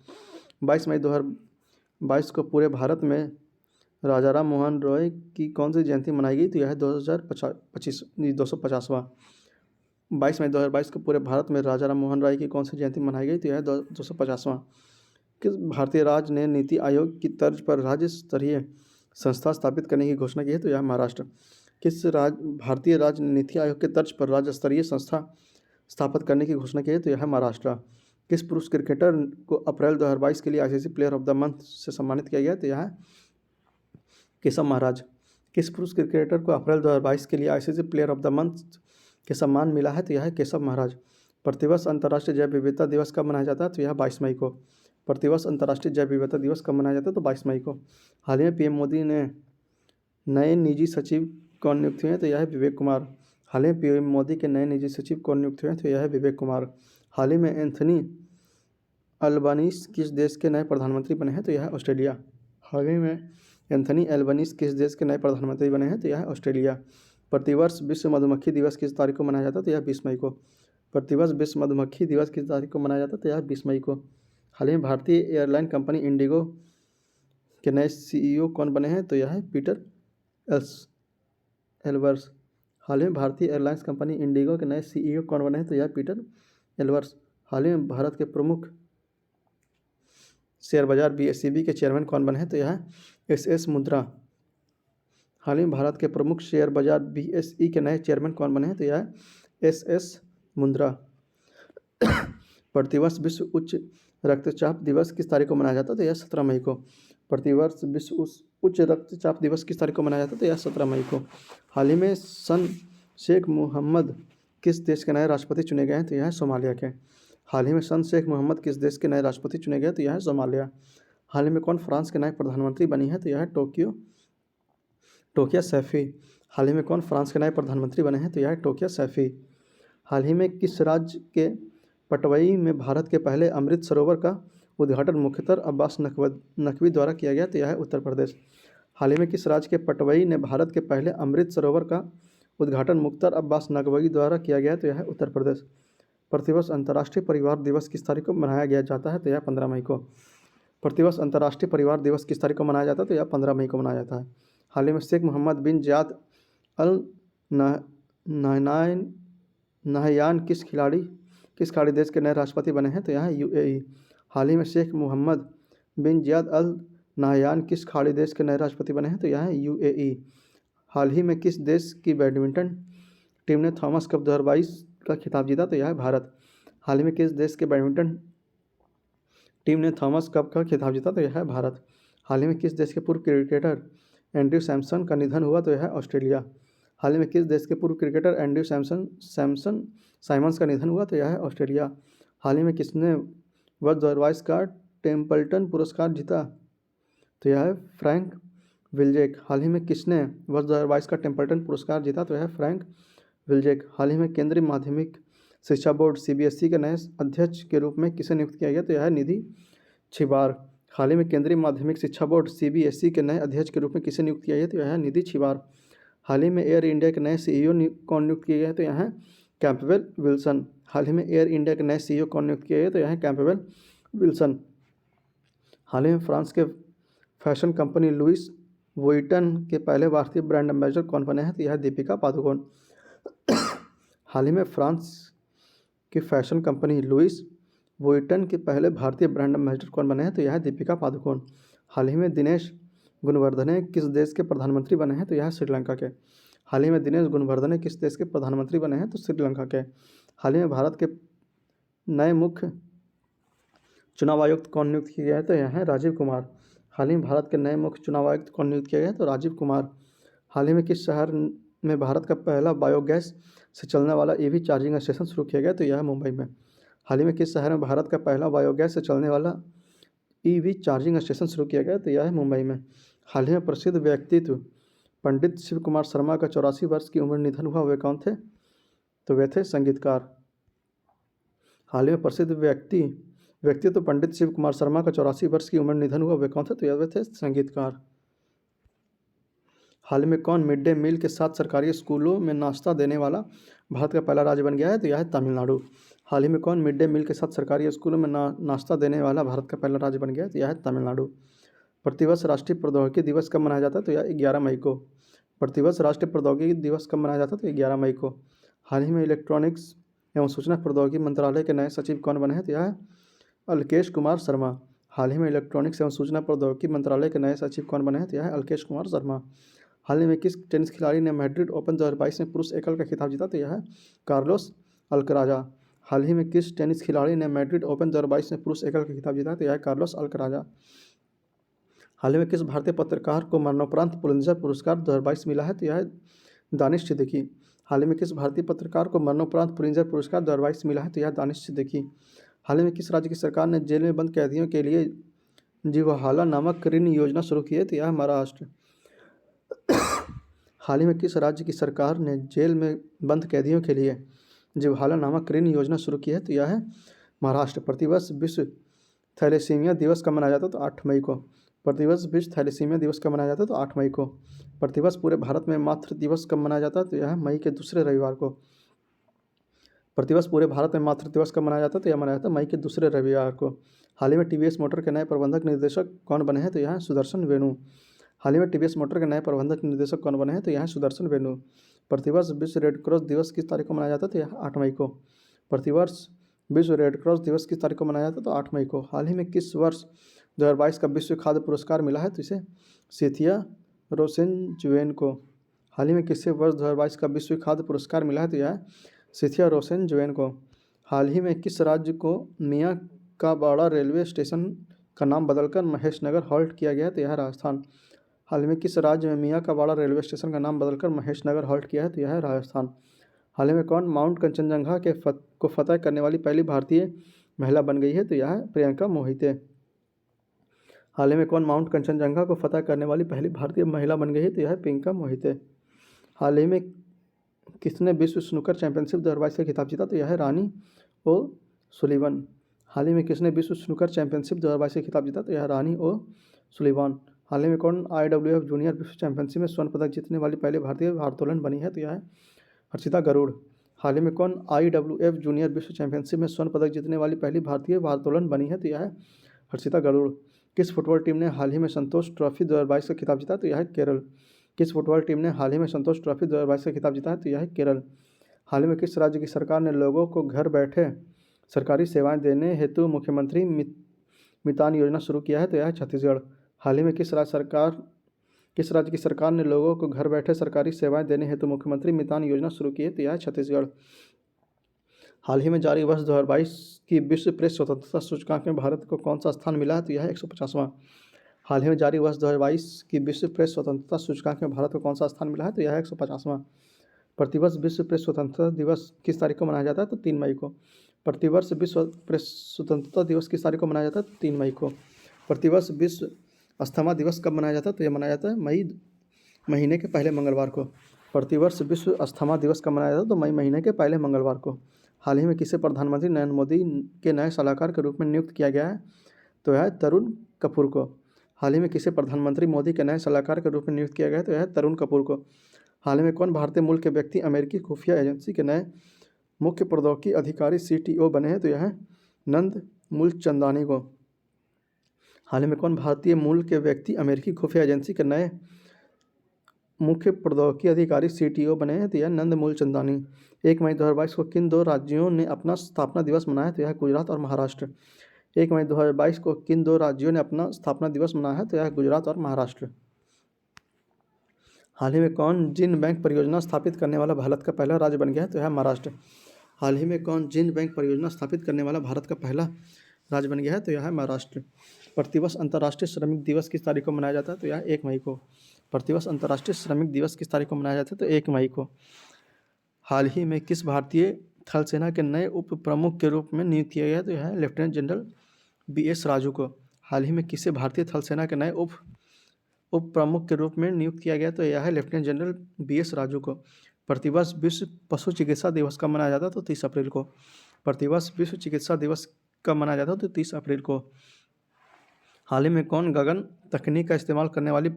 Speaker 1: 22 मई 2022 को पूरे भारत में राजा राम मोहन रॉय की कौन सी जयंती मनाई गई? तो यह है 250वां। 22 मई 2022 को पूरे भारत में राजा राम मोहन राय की कौन सी जयंती मनाई गई? तो यह है 250वां। किस भारतीय राज्य ने नीति आयोग की तर्ज पर राज्य स्तरीय संस्था स्थापित करने की घोषणा की है? तो यह महाराष्ट्र। किस भारतीय राज्य ने नीति आयोग के तर्ज पर राज्य स्तरीय संस्था स्थापित करने की घोषणा की है? तो यह है महाराष्ट्र। किस पुरुष क्रिकेटर को अप्रैल 2022 के लिए ICC player of the month से सम्मानित किया गया? तो यह है केशव महाराज। किस पुरुष क्रिकेटर को अप्रैल 2022 के लिए ICC player of the month के सम्मान मिला है? तो यह है केशव महाराज। प्रतिवर्ष अंतर्राष्ट्रीय जैव विविधता दिवस कब मनाया जाता है? तो यह 22 मई को। प्रतिवर्ष अंतर्राष्ट्रीय जैव विविधता दिवस कब मनाया जाता है? तो 22 मई को। हाल ही में PM मोदी ने नए निजी सचिव कौन नियुक्त हुए हैं? तो यह है विवेक कुमार। हाल ही में PM मोदी के नए निजी सचिव कौन नियुक्त हुए हैं? तो यह है विवेक कुमार। हाल ही में एंथनी अल्बानीज किस देश के नए प्रधानमंत्री बने हैं? तो यह है ऑस्ट्रेलिया। हाल ही में एंथनी अल्बानीज किस देश के नए प्रधानमंत्री बने हैं? तो यह है ऑस्ट्रेलिया। प्रतिवर्ष विश्व मधुमक्खी दिवस किस तारीख को मनाया जाता है? तो यह 20 मई को। प्रतिवर्ष विश्व मधुमक्खी दिवस किस तारीख को मनाया जाता है? तो यह 20 मई को। हाल ही में भारतीय एयरलाइन कंपनी इंडिगो के नए CEO कौन बने हैं? तो यह है पीटर एल्बर्स। हाल ही में भारतीय एयरलाइंस कंपनी इंडिगो के नए CEO कौन बने हैं? तो यह पीटर एल्बर्स। हाल ही में भारत के प्रमुख शेयर बाजार BSEB के चेयरमैन कौन बने हैं? तो यह है SS मुद्रा। हाल ही में भारत के प्रमुख शेयर बाजार BSE के नए चेयरमैन कौन बने हैं? तो यह है SS मुद्रा। प्रतिवर्ष विश्व उच्च रक्तचाप दिवस किस तारीख को मनाया जाता है? तो यह 17 मई को। प्रतिवर्ष विश्व उच्च रक्तचाप दिवस किस तारीख को मनाया जाता है? तो यह 17 मई को। हाल ही में सन शेख मोहम्मद किस देश के नए राष्ट्रपति चुने गए हैं? तो यह है सोमालिया के। हाल ही में सन शेख मोहम्मद किस देश के नए राष्ट्रपति चुने गए? तो यह है सोमालिया। हाल ही में कौन फ्रांस के नए प्रधानमंत्री बनी है? तो यह है टोकिया सैफी। हाल ही में कौन फ्रांस के नए प्रधानमंत्री बने हैं? तो यह है टोकिया सैफी। हाल ही में किस राज्य के पटवई में भारत के पहले अमृत सरोवर का उद्घाटन मुख्तार अब्बास नकवी द्वारा किया गया? तो यह है उत्तर प्रदेश। हाल ही में किस राज्य के पटवई ने भारत के पहले अमृत सरोवर का उद्घाटन मुख्तार अब्बास नकवी द्वारा किया गया? तो यह है उत्तर प्रदेश। प्रतिवर्ष अंतर्राष्ट्रीय परिवार दिवस किस तारीख को मनाया गया जाता है? तो यह 15 मई को। प्रतिवर्ष अंतर्राष्ट्रीय परिवार दिवस किस तारीख को मनाया जाता है? तो यह 15 मई को मनाया जाता है। हाल ही में शेख मोहम्मद बिन जायद अल नहयान किस खाड़ी देश के नए राष्ट्रपति बने हैं? तो यह है UAE। हाल ही में शेख मोहम्मद बिन जायद अल नहयान किस खाड़ी देश के नए राष्ट्रपति बने हैं? तो यह है UAE। हाल ही में किस देश की बैडमिंटन टीम ने थॉमस कप 2022 का खिताब जीता? तो यह है भारत। हाल ही में किस देश के बैडमिंटन टीम ने थॉमस कप का खिताब जीता? तो यह है भारत। हाल ही में किस देश के पूर्व क्रिकेटर एंड्रयू सैमसन का निधन हुआ? तो यह है ऑस्ट्रेलिया। हाल ही में किस देश के पूर्व क्रिकेटर एंड्रयू साइमंस का निधन हुआ? तो यह है ऑस्ट्रेलिया। हाल ही में किसने वर्ष 2022 का टेम्पल्टन पुरस्कार जीता? तो यह है फ्रैंक विल्जेक। हाल ही में किसने वर्ष 2022 का टेम्पल्टन पुरस्कार जीता? तो यह है फ्रैंक विल्जेक। हाल ही में केंद्रीय माध्यमिक शिक्षा बोर्ड CBSE के नए अध्यक्ष के रूप में किसे नियुक्त किया गया? तो यह है निधि छिबार। हाल ही में केंद्रीय माध्यमिक शिक्षा बोर्ड CBSE के नए अध्यक्ष के रूप में किसे नियुक्त किया गया? तो यह है निधि छिबार। हाल ही में एयर इंडिया के नए CEO कौन नियुक्त किए गए हैं? तो यह है कैंपबेल विल्सन। हाल ही में एयर इंडिया के नए CEO कौन नियुक्त किए गए? तो यह है कैंपबेल विल्सन। हाल ही में फ्रांस के फैशन कंपनी लुइस वुइटन के पहले भारतीय ब्रांड एम्बेसडर कौन बने हैं? तो यह है दीपिका पादुकोण। हाल ही में फ्रांस की फैशन कंपनी लुइस वुइटन के पहले भारतीय ब्रांड एम्बेसडर कौन बने हैं? तो यह है दीपिका पादुकोण। हाल ही में दिनेश गुणवर्धने किस देश के प्रधानमंत्री बने हैं? तो यह है श्रीलंका के। हाल ही में दिनेश गुणवर्धने किस देश के प्रधानमंत्री बने हैं? तो श्रीलंका के। हाल ही में भारत के नए मुख्य चुनाव आयुक्त कौन नियुक्त किए गए हैं? तो यह है राजीव कुमार। हाल ही में भारत के नए मुख्य चुनाव आयुक्त कौन नियुक्त किए गए हैं? तो राजीव कुमार। हाल ही में किस शहर में भारत का पहला बायोगैस से चलने वाला ईवी चार्जिंग स्टेशन शुरू किया गया? तो यह है मुंबई में। हाल ही में किस शहर में भारत का पहला बायोगैस से चलने वाला ईवी चार्जिंग स्टेशन शुरू किया गया? तो यह है मुंबई में। हाल ही में प्रसिद्ध व्यक्तित्व पंडित शिव कुमार शर्मा का 84 वर्ष की उम्र निधन हुआ, वे कौन थे? तो वे थे संगीतकार। हाल ही में प्रसिद्ध व्यक्तित्व पंडित शिव कुमार शर्मा का 84 वर्ष की उम्र निधन हुआ, वे कौन थे? तो वे थे संगीतकार। हाल में कौन मिड डे मील के साथ सरकारी स्कूलों में नाश्ता देने वाला भारत का पहला राज्य बन गया है? तो यह है तमिलनाडु। हाल ही में कौन मिड डे मील के साथ सरकारी स्कूलों में नाश्ता देने वाला भारत का पहला राज्य बन गया है? तो यह है तमिलनाडु। प्रतिवर्ष राष्ट्रीय प्रौद्योगिकी दिवस कब मनाया जाता है? तो यह 11 मई को। प्रतिवर्ष राष्ट्रीय प्रौद्योगिकी दिवस कब मनाया जाता है? तो 11 मई को। हाल ही में इलेक्ट्रॉनिक्स एवं सूचना प्रौद्योगिकी मंत्रालय के नए सचिव कौन बने हैं? तो यह है अलकेश कुमार शर्मा। हाल ही में इलेक्ट्रॉनिक्स एवं सूचना प्रौद्योगिकी मंत्रालय के नए सचिव कौन बने हैं? तो यह है अलकेश कुमार शर्मा। हाल ही में किस टेनिस खिलाड़ी ने मैड्रिड ओपन 2022 में पुरुष एकल का खिताब जीता? तो यह है कार्लोस अल्कराजा। हाल ही में किस टेनिस खिलाड़ी ने मैड्रिड ओपन 2022 में पुरुष एकल का खिताब जीता? तो यह है कार्लोस अल्कराजा। हाल ही में किस भारतीय पत्रकार को मरणोपरांत पुलित्जर पुरस्कार 2022 मिला है? तो यह है दानिश सिद्दीकी। हाल ही में किस भारतीय पत्रकार को मरणोपरांत पुलित्जर पुरस्कार 2022 मिला है? तो यह दानिश सिद्दीकी। हाल ही में किस राज्य की सरकार ने जेल में बंद कैदियों के लिए जीवहाला नामक ऋण योजना शुरू की है? तो यह है महाराष्ट्र। हाल ही में किस राज्य की सरकार ने जेल में बंद कैदियों के लिए जीवहाला नामक ऋण योजना शुरू की है? तो यह है महाराष्ट्र। प्रतिवर्ष विश्व थैलेसीमिया दिवस कब मनाया जाता है? तो 8 मई को। प्रतिवर्ष विश्व थैलेसीमिया दिवस कब मनाया जाता है? तो 8 मई को। प्रतिवर्ष पूरे भारत में मातृ दिवस कब मनाया जाता है? तो यह है मई के दूसरे रविवार को। प्रतिवर्ष पूरे भारत में मातृ दिवस कब मनाया जाता है? तो यह मनाया जाता है मई के दूसरे रविवार को। हाल ही में टीवीएस मोटर के नए प्रबंधक निर्देशक कौन बने हैं? तो यह है सुदर्शन वेणु। हाल ही में टीवीएस मोटर के नए प्रबंधक निर्देशक कौन बने हैं? तो यह है सुदर्शन वेणु। प्रतिवर्ष विश्व रेड क्रॉस दिवस किस तारीख को मनाया जाता है? तो यह 8 मई को। प्रतिवर्ष विश्व रेड क्रॉस दिवस किस तारीख को मनाया जाता है? तो 8 मई को। हाल ही में किस वर्ष 2022 का विश्व खाद्य पुरस्कार मिला है? तो इसे सिथिया रोसेनजुएन को। हाल ही में किसे वर्ष 2022 का विश्व खाद्य पुरस्कार मिला है? तो यह है सिथिया रोसेनजुएन को। हाल ही में किस राज्य को मियाँ का बाड़ा रेलवे स्टेशन का नाम बदलकर महेशनगर हॉल्ट किया गया है? तो यह है राजस्थान। हाल ही में किस राज्य में मियाँ का बाड़ा रेलवे स्टेशन का नाम बदलकर महेशनगर हॉल्ट किया है? तो यह है राजस्थान। हाल ही में कौन माउंट कंचनजंगा को फतह करने वाली पहली भारतीय महिला बन गई है? तो यह है प्रियंका मोहिते। हाल ही में कौन माउंट कंचनजंगा को फतह करने वाली पहली भारतीय महिला बन गई है? तो यह है प्रियंका मोहिते। हाल ही में किसने विश्व स्नूकर चैंपियनशिप 2022 का खिताब जीता? तो यह है रानी ओ सुलिवन। हाल ही में किसने विश्व स्नूकर चैंपियनशिप 2022 का खिताब जीता? तो यह है रानी ओ सुलिवान। हाल ही में कौन IWF जूनियर विश्व चैंपियनशिप में स्वर्ण पदक जीतने वाली पहले भारतीय भारोत्तोलन बनी है? तो यह है हर्षिता गरुड़। हाल ही में कौन IWF जूनियर विश्व चैंपियनशिप में स्वर्ण पदक जीतने वाली पहली भारतीय भारोत्तोलन बनी है? तो यह है हर्षिता गरुड़। किस फुटबॉल टीम ने हाल ही में संतोष ट्रॉफी 2022 का खिताब जीता? तो यह है केरल। किस फुटबॉल टीम ने हाल ही में संतोष ट्रॉफी 2022 का खिताब जीता है? तो यह है केरल। हाल ही में किस राज्य की सरकार ने लोगों को घर बैठे सरकारी सेवाएं देने हेतु मुख्यमंत्री मितान योजना शुरू किया है? तो यह है छत्तीसगढ़। हाल ही में किस राज्य की सरकार ने लोगों को घर बैठे सरकारी सेवाएं देने हेतु मुख्यमंत्री मितान योजना शुरू की है? तो यह है छत्तीसगढ़। हाल ही में जारी वर्ष 2022 की विश्व प्रेस स्वतंत्रता सूचकांक में भारत को कौन सा स्थान मिला है? तो यह है 150वां। हाल ही में जारी वर्ष 2022 की विश्व प्रेस स्वतंत्रता सूचकांक में भारत को कौन सा स्थान मिला है? तो यह है 150वां। प्रतिवर्ष विश्व प्रेस स्वतंत्रता दिवस किस तारीख को मनाया जाता है? तो 3 मई को। प्रतिवर्ष विश्व प्रेस स्वतंत्रता दिवस किस तारीख को मनाया जाता है? तो 3 मई को। प्रतिवर्ष विश्व अस्थमा दिवस कब मनाया जाता है? तो यह मनाया जाता है मई महीने के पहले मंगलवार को। प्रतिवर्ष विश्व अस्थमा दिवस कब मनाया जाता है? तो मई महीने के पहले मंगलवार को। हाल ही में किसे प्रधानमंत्री नरेंद्र मोदी के नए सलाहकार के रूप में नियुक्त किया गया है? तो यह है तरुण कपूर को। हाल ही में किसे प्रधानमंत्री मोदी के नए सलाहकार के रूप में नियुक्त किया गया है? तो यह है तरुण कपूर को। हाल ही में कौन भारतीय मूल के व्यक्ति अमेरिकी खुफिया एजेंसी के नए मुख्य प्रौद्योगिकी अधिकारी CTO बने हैं? तो यह है नंद मूलचंदानी को। हाल ही में कौन भारतीय मूल के व्यक्ति अमेरिकी खुफिया एजेंसी के नए मुख्य प्रौद्योगिकी अधिकारी CTO बने हैं? तो यह नंद मूलचंदानी। 1 मई 2022 को किन 2 राज्यों ने अपना स्थापना दिवस मनाया? तो यह है गुजरात और महाराष्ट्र। 1 मई 2022 को किन 2 राज्यों ने अपना स्थापना दिवस मनाया है? तो यह है गुजरात और महाराष्ट्र। हाल ही में कौन जिन बैंक परियोजना स्थापित करने वाला भारत का पहला राज्य बन गया है? तो यह है महाराष्ट्र। हाल ही में कौन जिन बैंक परियोजना स्थापित करने वाला भारत का पहला राज्य बन गया है तो यह है महाराष्ट्र। प्रतिवर्ष अंतर्राष्ट्रीय श्रमिक दिवस किस तारीख को मनाया जाता है तो यह 1 मई को। प्रतिवर्ष अंतर्राष्ट्रीय श्रमिक दिवस किस तारीख को मनाया जाता है तो 1 मई को। हाल ही में किस भारतीय थल सेना के नए उप प्रमुख के रूप में नियुक्त किया गया तो यह है लेफ्टिनेंट जनरल BS राजू को। हाल ही में किसे भारतीय थल सेना के नए उप प्रमुख के रूप में नियुक्त किया गया तो यह है लेफ्टिनेंट जनरल BS राजू को। प्रतिवर्ष विश्व पशु चिकित्सा दिवस कब मनाया जाता है तो 30 अप्रैल को। प्रतिवर्ष विश्व चिकित्सा दिवस कब मनाया जाता है तो 30 अप्रैल को। हाल ही में कौन गगन तकनीक का इस्तेमाल करने वाली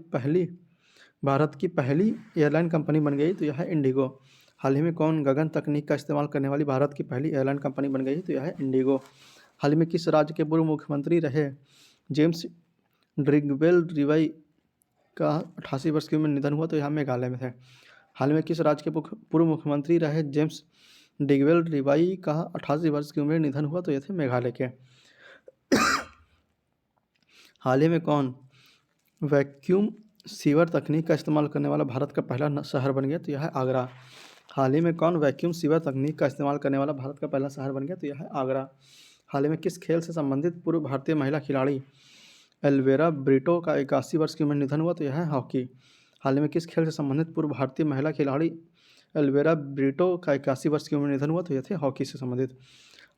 Speaker 1: भारत की पहली एयरलाइन कंपनी बन गई तो यह है इंडिगो। हाल ही में कौन गगन तकनीक का इस्तेमाल करने वाली भारत की पहली एयरलाइन कंपनी बन गई तो यह है इंडिगो। हाल ही में किस राज्य के पूर्व मुख्यमंत्री रहे जेम्स ड्रिगवेल रिवाई का 88 वर्ष की उम्र में निधन हुआ तो यह मेघालय में थे। हाल में किस राज्य के पूर्व मुख्यमंत्री रहे जेम्स डिगवेल रिवाई का 88 वर्ष की उम्र में निधन हुआ तो यह थे मेघालय के। हाल ही में कौन वैक्यूम सीवर तकनीक का इस्तेमाल करने वाला भारत का पहला शहर बन गया तो यह है आगरा। हाल ही में कौन वैक्यूम सीवर तकनीक का इस्तेमाल करने वाला भारत का पहला शहर बन गया तो यह है आगरा। हाल ही में किस खेल से संबंधित पूर्व भारतीय महिला खिलाड़ी एल्वेरा ब्रिटो का 81 वर्ष की उम्र में निधन हुआ तो यह है हॉकी। हाल ही में किस खेल से संबंधित पूर्व भारतीय महिला खिलाड़ी एल्वेरा ब्रिटो का 81 वर्ष की उम्र में निधन हुआ तो यह थे हॉकी से संबंधित।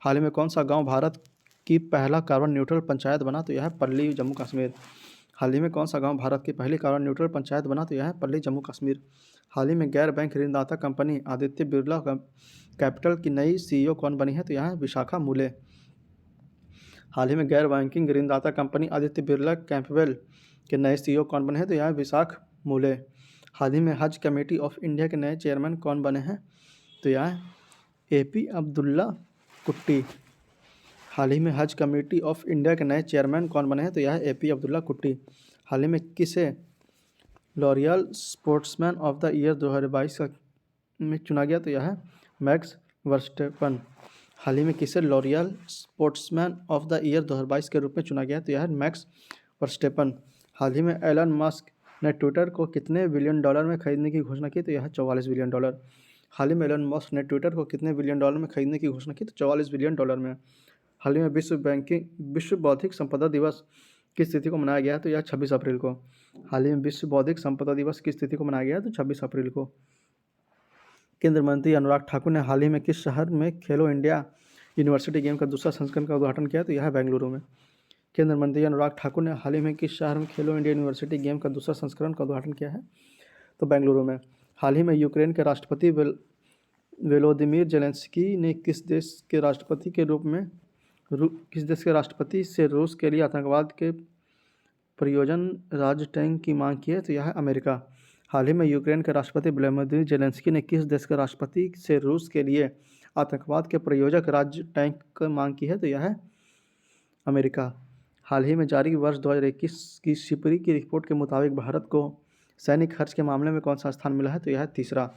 Speaker 1: हाल ही में कौन सा गाँव भारत की पहला कार्बन न्यूट्रल पंचायत बना तो यह है पल्ली जम्मू कश्मीर। हाल ही में कौन सा गांव भारत की पहली कार्बन न्यूट्रल पंचायत बना तो यह है पल्ली जम्मू कश्मीर। हाल ही में गैर बैंक ऋणदाता कंपनी आदित्य बिरला कैपिटल की नई CEO कौन बनी है तो यह है विशाखा मूले। हाल ही में गैर बैंकिंग ऋणदाता कंपनी आदित्य बिरला कैपिटल के नए CEO कौन बने हैं तो यह है विशाख मूले। हाल ही में हज कमेटी ऑफ इंडिया के नए चेयरमैन कौन बने हैं तो यह है AP अब्दुल्ला कुट्टी। हाल ही में हज कमेटी ऑफ इंडिया के नए चेयरमैन कौन बने हैं तो यह है AP अब्दुल्ला कुट्टी। हाल ही में किसे L'Oréal sportsman of the year 2022 में चुना गया तो यह है मैक्स वर्स्टेपन। हाल ही में किसे L'Oréal sportsman of the year 2022 के रूप में चुना गया तो यह है मैक्स वर्स्टेपन। हाल ही में एलन मस्क ने ट्विटर को कितने बिलियन डॉलर में खरीदने की घोषणा की तो यह है 44 बिलियन डॉलर। हाल ही में एलन मस्क ने ट्विटर को कितने बिलियन डॉलर में खरीदने की घोषणा की तो 44 बिलियन डॉलर में। हाल ही में विश्व बौद्धिक संपदा दिवस किस तिथि को मनाया गया है तो यह 26 अप्रैल को। हाल ही में विश्व बौद्धिक संपदा दिवस किस तिथि को मनाया गया है तो 26 अप्रैल को। केंद्रीय मंत्री अनुराग ठाकुर ने हाल ही में किस शहर में खेलो इंडिया यूनिवर्सिटी गेम का दूसरा संस्करण का उद्घाटन किया तो यह है बेंगलुरु में। केंद्रीय मंत्री अनुराग ठाकुर ने हाल ही में किस शहर में खेलो इंडिया यूनिवर्सिटी गेम का दूसरा संस्करण का उद्घाटन किया है तो बेंगलुरु में। हाल ही में यूक्रेन के राष्ट्रपति वोलोदिमीर जेलेंस्की ने किस देश के राष्ट्रपति से रूस के लिए आतंकवाद के प्रयोजन राज्य टैंक की मांग की है तो यह है अमेरिका। हाल ही में यूक्रेन के राष्ट्रपति व्लादिमीर जेलेंस्की ने किस देश के राष्ट्रपति से रूस के लिए आतंकवाद के प्रयोजक राज्य टैंक की मांग की है तो यह है अमेरिका। हाल ही में जारी वर्ष 2021 की सिपरी की रिपोर्ट के मुताबिक भारत को सैनिक खर्च के मामले में कौन सा स्थान मिला है तो यह है तीसरा।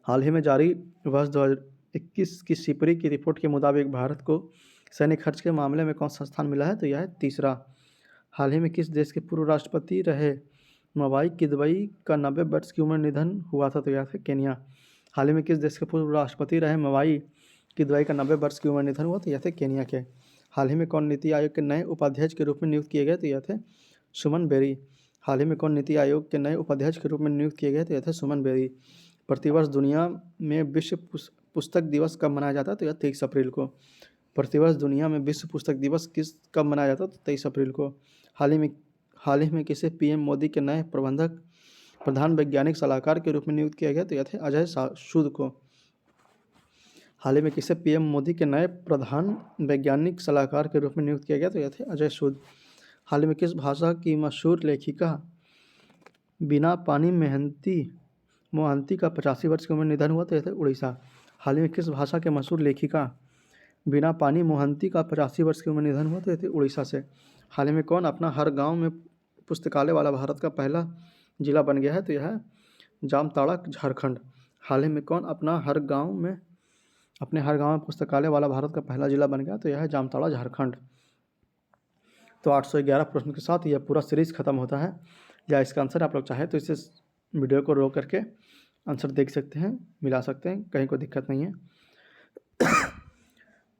Speaker 1: हाल ही में जारी वर्ष 2021 की सिपरी की रिपोर्ट के मुताबिक भारत को सैनिक खर्च के मामले में कौन सा स्थान मिला है तो यह है तीसरा। हाल ही में किस देश के पूर्व राष्ट्रपति रहे मवाई किदवई का 90 वर्ष की उम्र निधन हुआ था तो यह था केन्या। हाल ही में किस देश के पूर्व राष्ट्रपति रहे मवाई किदवई का 90 वर्ष की उम्र निधन हुआ तो यह थे केन्या के। हाल ही में कौन नीति आयोग के नए उपाध्यक्ष के रूप में नियुक्त किए गए तो यह थे सुमन बेरी। हाल ही में कौन नीति आयोग के नए उपाध्यक्ष के रूप में नियुक्त किए गए तो यह थे सुमन बेरी। प्रतिवर्ष दुनिया में विश्व पुस्तक दिवस कब मनाया जाता है तो यह 23 अप्रैल को। प्रतिवर्ष दुनिया में विश्व पुस्तक दिवस कब मनाया जाता है तो 23 अप्रैल को। हाल ही में किसे PM मोदी के नए प्रधान वैज्ञानिक सलाहकार के रूप में नियुक्त किया गया तो यह थे अजय सूद को। हाल ही में किसे PM मोदी के नए प्रधान वैज्ञानिक सलाहकार के रूप में नियुक्त किया गया तो यह थे अजय सूद। हाल ही में किस भाषा की मशहूर लेखिका बीना पानी मोहंती का 85 वर्ष की उम्र में निधन हुआ तो यह थे उड़ीसा। हाल ही में किस भाषा के मशहूर लेखिका बीना पानी मोहंती का 85 वर्ष की उम्र में निधन हुआ तो यह थे उड़ीसा से। हाल ही में कौन अपना हर गांव में पुस्तकालय वाला भारत का पहला जिला बन गया है तो यह है जामताड़ा झारखंड। हाल ही में कौन अपने हर गांव में पुस्तकालय वाला भारत का पहला जिला बन गया तो यह है जामताड़ा झारखंड। तो 811 प्रश्न के साथ यह पूरा सीरीज खत्म होता है। या इसका आंसर आप लोग चाहे तो इसे वीडियो को रोक करके आंसर देख सकते हैं, मिला सकते हैं, कहीं कोई दिक्कत नहीं है।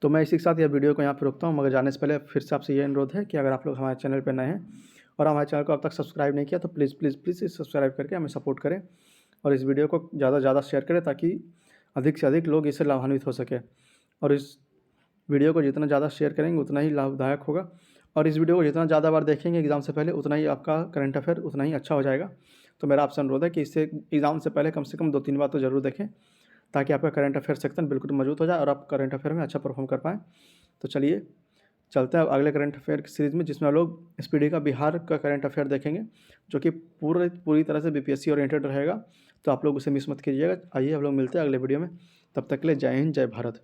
Speaker 1: तो मैं इसी के साथ यह वीडियो को यहाँ पर रोकता हूँ, मगर जाने से पहले फिर से आपसे ये अनुरोध है कि अगर आप लोग हमारे चैनल पर नए हैं और हमारे चैनल को अब तक सब्सक्राइब नहीं किया तो प्लीज़ प्लीज़ प्लीज़ सब्सक्राइब करके हमें सपोर्ट करें और इस वीडियो को ज़्यादा से ज़्यादा शेयर करें ताकि अधिक से अधिक लोग इससे लाभान्वित हो सके। और इस वीडियो को जितना ज़्यादा शेयर करेंगे उतना ही लाभदायक होगा, और इस वीडियो को जितना ज़्यादा बार देखेंगे एग्ज़ाम से पहले उतना ही आपका करंट अफेयर उतना ही अच्छा हो जाएगा। तो मेरा आपसे अनुरोध है कि इससे एग्ज़ाम से पहले कम से कम 2-3 बार तो ज़रूर देखें ताकि आपका करंट अफेयर सेक्शन बिल्कुल मजबूत हो जाए और आप करंट अफेयर में अच्छा परफॉर्म कर पाएँ। तो चलिए चलते हैं अब अगले करंट अफेयर की सीरीज़ में, जिसमें हम लोग स्पीडी का बिहार का करंट अफेयर देखेंगे जो कि पूरी तरह से बीपीएससी ओरिएंटेड रहेगा। तो आप लोग उसे मिस मत कीजिएगा। आइए हम लोग मिलते हैं अगले वीडियो में, तब तक के लिए जय हिंद, जय भारत।